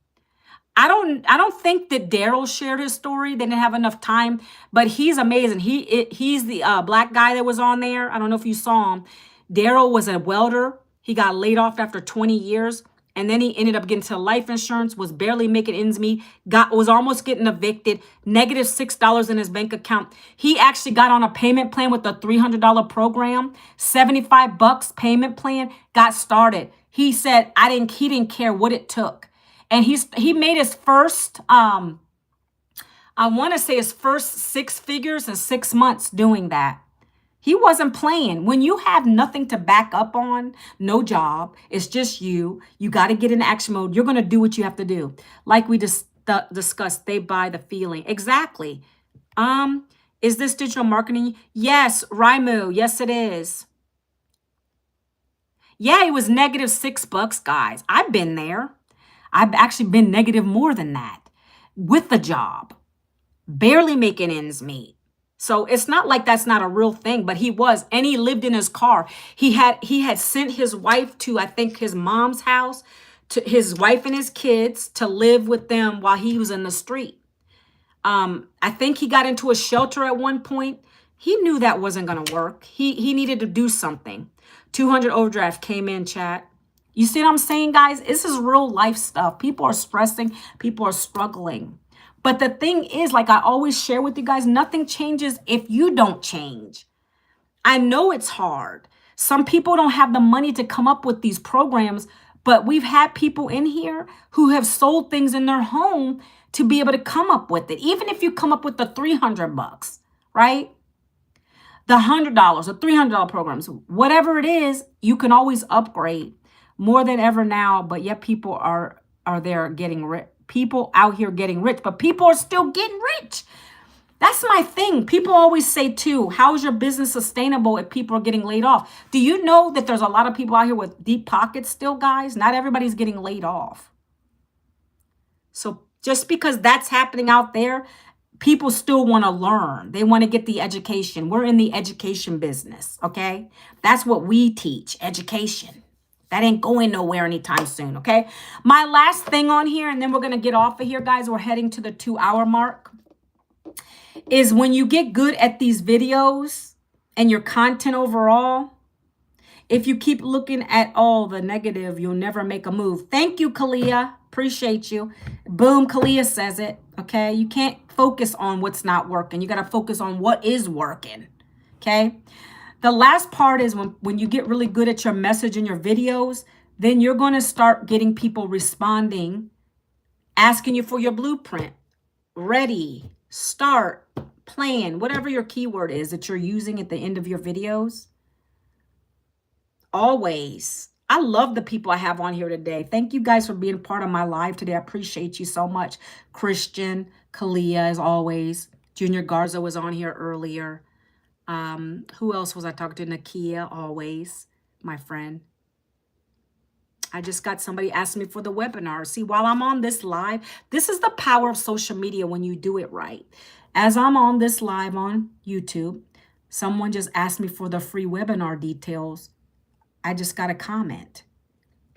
Speaker 1: I don't think that Daryl shared his story. They didn't have enough time, but he's amazing. He's the black guy that was on there. I don't know if you saw him. Daryl was a welder. He got laid off after 20 years. And then he ended up getting to life insurance, was barely making ends meet, was almost getting evicted, negative $6 in his bank account. He actually got on a payment plan with a $300 program, $75 payment plan, got started. He said he didn't care what it took. And he made his first, I want to say his first 6 figures in 6 months doing that. He wasn't playing. When you have nothing to back up on, no job, it's just you got to get in action mode. You're going to do what you have to do. Like we just discussed, they buy the feeling. Exactly. Is this digital marketing? Yes, Raimu. Yes, it is. Yeah, it was negative $6, guys. I've been there. I've actually been negative more than that with the job, barely making ends meet. So it's not like that's not a real thing, but he was, and he lived in his car. He had sent his wife to, I think, his mom's house, to his wife and his kids to live with them while he was in the street. I think he got into a shelter at one point. He knew that wasn't going to work. He needed to do something. 200 overdraft came in, chat. You see what I'm saying, guys? This is real life stuff. People are stressing. People are struggling. But the thing is, like I always share with you guys, nothing changes if you don't change. I know it's hard. Some people don't have the money to come up with these programs, but we've had people in here who have sold things in their home to be able to come up with it. Even if you come up with the $300, right? The $100, the $300 programs, whatever it is, you can always upgrade more than ever now. But yet people are there getting rich. People out here getting rich, but people are still getting rich. That's my thing. People always say too, how is your business sustainable if people are getting laid off? Do you know that there's a lot of people out here with deep pockets still, guys? Not everybody's getting laid off. So just because that's happening out there, people still want to learn. They want to get the education. We're in the education business, okay? That's what we teach, education. That ain't going nowhere anytime soon, okay? My last thing on here, and then we're going to get off of here, guys. We're heading to the 2-hour mark, is when you get good at these videos and your content overall, if you keep looking at all the negative, you'll never make a move. Thank you, Kalia. Appreciate you. Boom, Kalia says it, okay? You can't focus on what's not working. You got to focus on what is working, okay? The last part is when you get really good at your message and your videos, then you're going to start getting people responding asking you for your blueprint. Ready, start, plan, whatever your keyword is that you're using at the end of your videos. Always. I love the people I have on here today. Thank you guys for being part of my live today. I appreciate you so much. Christian, Kalia, as always. Junior Garza was on here earlier. Who else was I talking to? Nakia, always, my friend. I just got somebody asking me for the webinar. See, while I'm on this live, this is the power of social media when you do it right. As I'm on this live on YouTube, someone just asked me for the free webinar details. I just got a comment.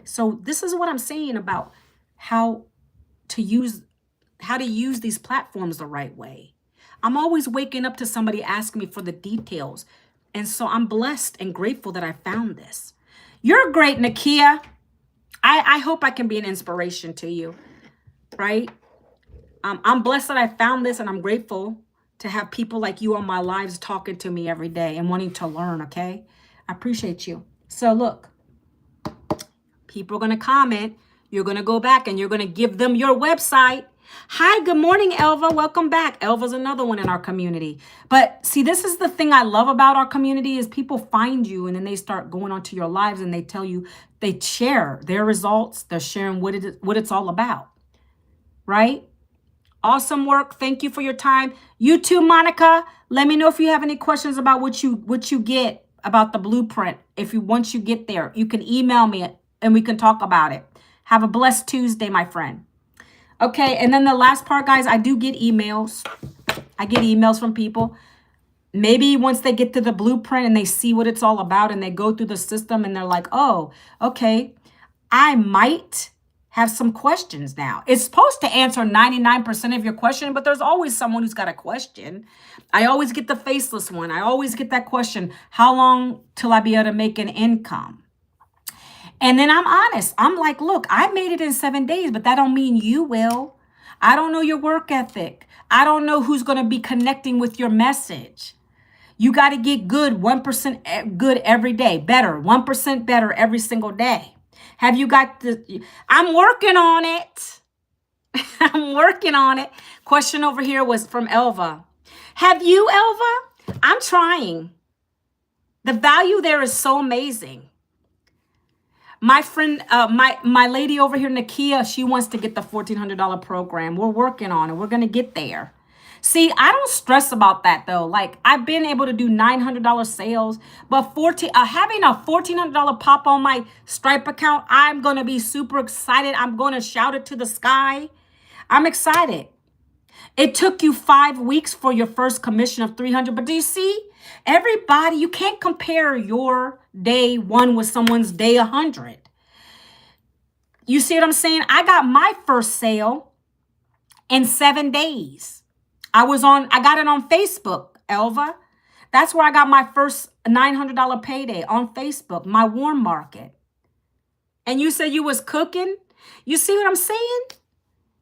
Speaker 1: So this is what I'm saying about how to use these platforms the right way. I'm always waking up to somebody asking me for the details. And so I'm blessed and grateful that I found this. You're great, Nakia. I hope I can be an inspiration to you, right? I'm blessed that I found this, and I'm grateful to have people like you on my lives talking to me every day and wanting to learn, okay? I appreciate you. So look, people are going to comment. You're going to go back and you're going to give them your website. Hi, good morning, Elva. Welcome back. Elva's another one in our community. But see, this is the thing I love about our community is people find you and then they start going onto your lives and they tell you, they share their results. They're sharing what it's all about, right? Awesome work. Thank you for your time. You too, Monica. Let me know if you have any questions about what you get about the blueprint. Once you get there, you can email me and we can talk about it. Have a blessed Tuesday, my friend. Okay, and then the last part, guys, I do get emails. I get emails from people. Maybe once they get to the blueprint and they see what it's all about and they go through the system and they're like, oh, okay, I might have some questions now. It's supposed to answer 99% of your question, but there's always someone who's got a question. I always get the faceless one. I always get that question, how long till I be able to make an income? And then I'm honest. I'm like, look, I made it in 7 days, but that don't mean you will. I don't know your work ethic. I don't know who's going to be connecting with your message. You got to get good, 1% good every day, better, 1% better every single day. Have you got I'm working on it. I'm working on it. Question over here was from Elva. Have you, Elva? I'm trying. The value there is so amazing. My friend, my lady over here, Nakia, she wants to get the $1,400 program. We're working on it. We're going to get there. See, I don't stress about that though. Like I've been able to do $900 sales, but having a $1,400 pop on my Stripe account, I'm going to be super excited. I'm going to shout it to the sky. I'm excited. It took you 5 weeks for your first commission of $300. But do you see, everybody, you can't compare your day 1 with someone's day 100. You see what I'm saying? I got my first sale in 7 days. I got it on Facebook, Elva. That's where I got my first $900 payday, on Facebook, my warm market. And you said you was cooking? You see what I'm saying?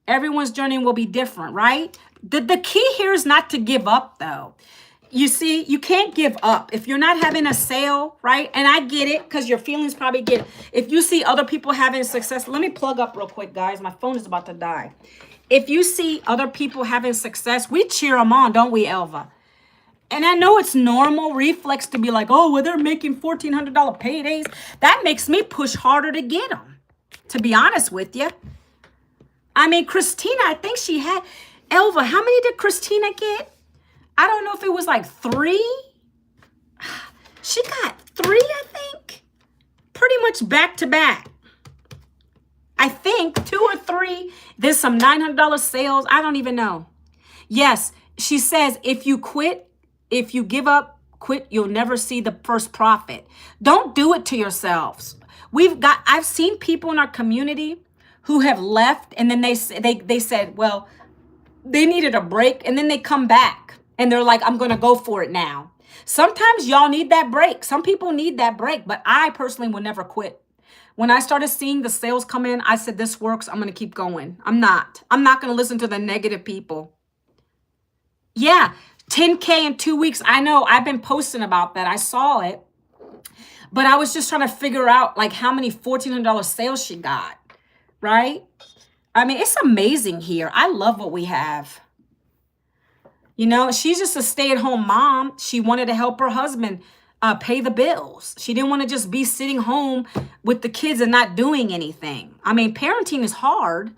Speaker 1: Everyone's journey will be different, right? The key here is not to give up, though. You see, you can't give up. If you're not having a sale, right? And I get it because your feelings probably get it. If you see other people having success, let me plug up real quick, guys. My phone is about to die. If you see other people having success, we cheer them on, don't we, Elva? And I know it's normal reflex to be like, oh, well, they're making $1,400 paydays. That makes me push harder to get them, to be honest with you. I mean, Christina, I think she had, Elva, how many did Christina get? I don't know if it was like 3. She got 3, I think. Pretty much back to back. I think 2 or 3. There's some $900 sales. I don't even know. Yes, she says if you quit, if you give up, quit, you'll never see the first profit. Don't do it to yourselves. I've seen people in our community who have left and then they said, well, they needed a break and then they come back and they're like, I'm going to go for it now. Sometimes y'all need that break. Some people need that break, but I personally will never quit. When I started seeing the sales come in, I said, this works. I'm going to keep going. I'm not going to listen to the negative people. Yeah, 10K in 2 weeks. I know I've been posting about that. I saw it, but I was just trying to figure out like how many $1,400 sales she got, right? I mean, it's amazing here. I love what we have. You know, she's just a stay-at-home mom. She wanted to help her husband pay the bills. She didn't want to just be sitting home with the kids and not doing anything. I mean, parenting is hard,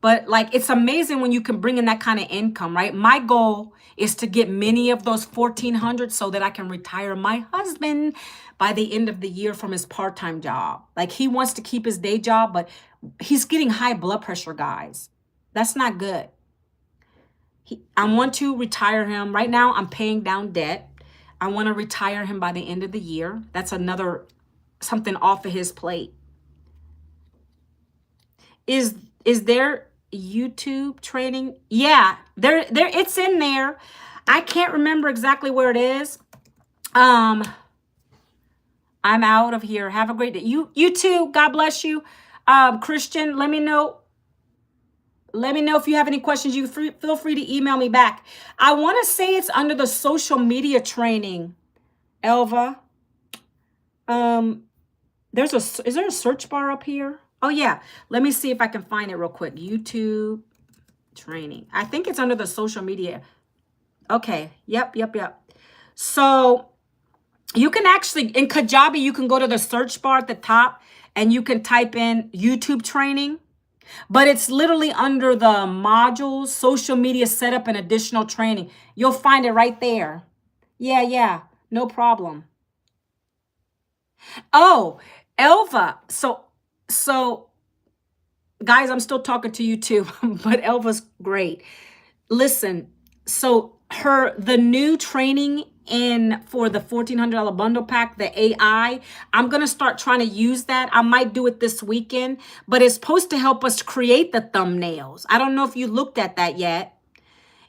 Speaker 1: but like it's amazing when you can bring in that kind of income, right? My goal is to get many of those 1,400 so that I can retire my husband by the end of the year from his part-time job. Like he wants to keep his day job, but he's getting high blood pressure, guys. That's not good. I want to retire him. Right now, I'm paying down debt. I want to retire him by the end of the year. That's another something off of his plate. Is there YouTube training? Yeah, there it's in there. I can't remember exactly where it is. I'm out of here. Have a great day. You too. God bless you. Christian, let me know. Let me know if you have any questions. Feel free to email me back. I want to say it's under the social media training, Elva. Is there a search bar up here? Oh yeah. Let me see if I can find it real quick. YouTube training. I think it's under the social media. Okay. Yep. So you can actually, in Kajabi, you can go to the search bar at the top and you can type in YouTube training. But it's literally under the modules, social media setup and additional training. You'll find it right there. Yeah, no problem. Oh, Elva. So guys, I'm still talking to you too, but Elva's great. Listen, so the new training for the $1,400 bundle pack, the AI, I'm going to start trying to use that. I might do it this weekend, but it's supposed to help us create the thumbnails. I don't know if you looked at that yet.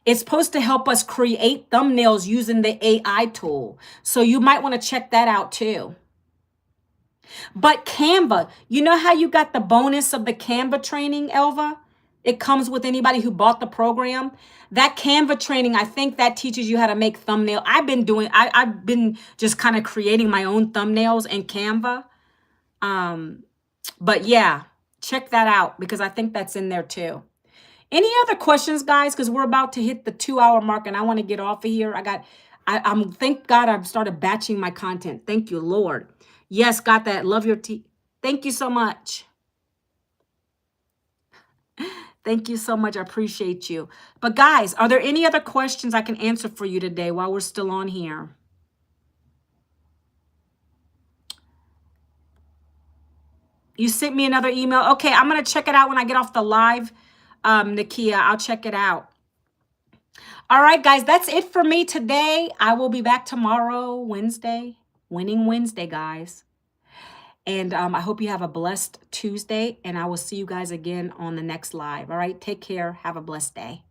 Speaker 1: It's supposed to help us create thumbnails using the AI tool. So you might want to check that out too. But Canva, you know how you got the bonus of the Canva training, Elva? It comes with anybody who bought the program. That Canva training, I think that teaches you how to make thumbnail. I've been just kind of creating my own thumbnails in Canva. But yeah, check that out because I think that's in there too. Any other questions, guys? Because we're about to hit the 2-hour mark and I want to get off of here. Thank God I've started batching my content. Thank you, Lord. Yes, got that. Love your tea. Thank you so much. Thank you so much. I appreciate you. But guys, are there any other questions I can answer for you today while we're still on here? You sent me another email. Okay, I'm going to check it out when I get off the live, Nakia. I'll check it out. All right, guys, that's it for me today. I will be back tomorrow, Wednesday. Winning Wednesday, guys. And I hope you have a blessed Tuesday, and I will see you guys again on the next live. All right, take care. Have a blessed day.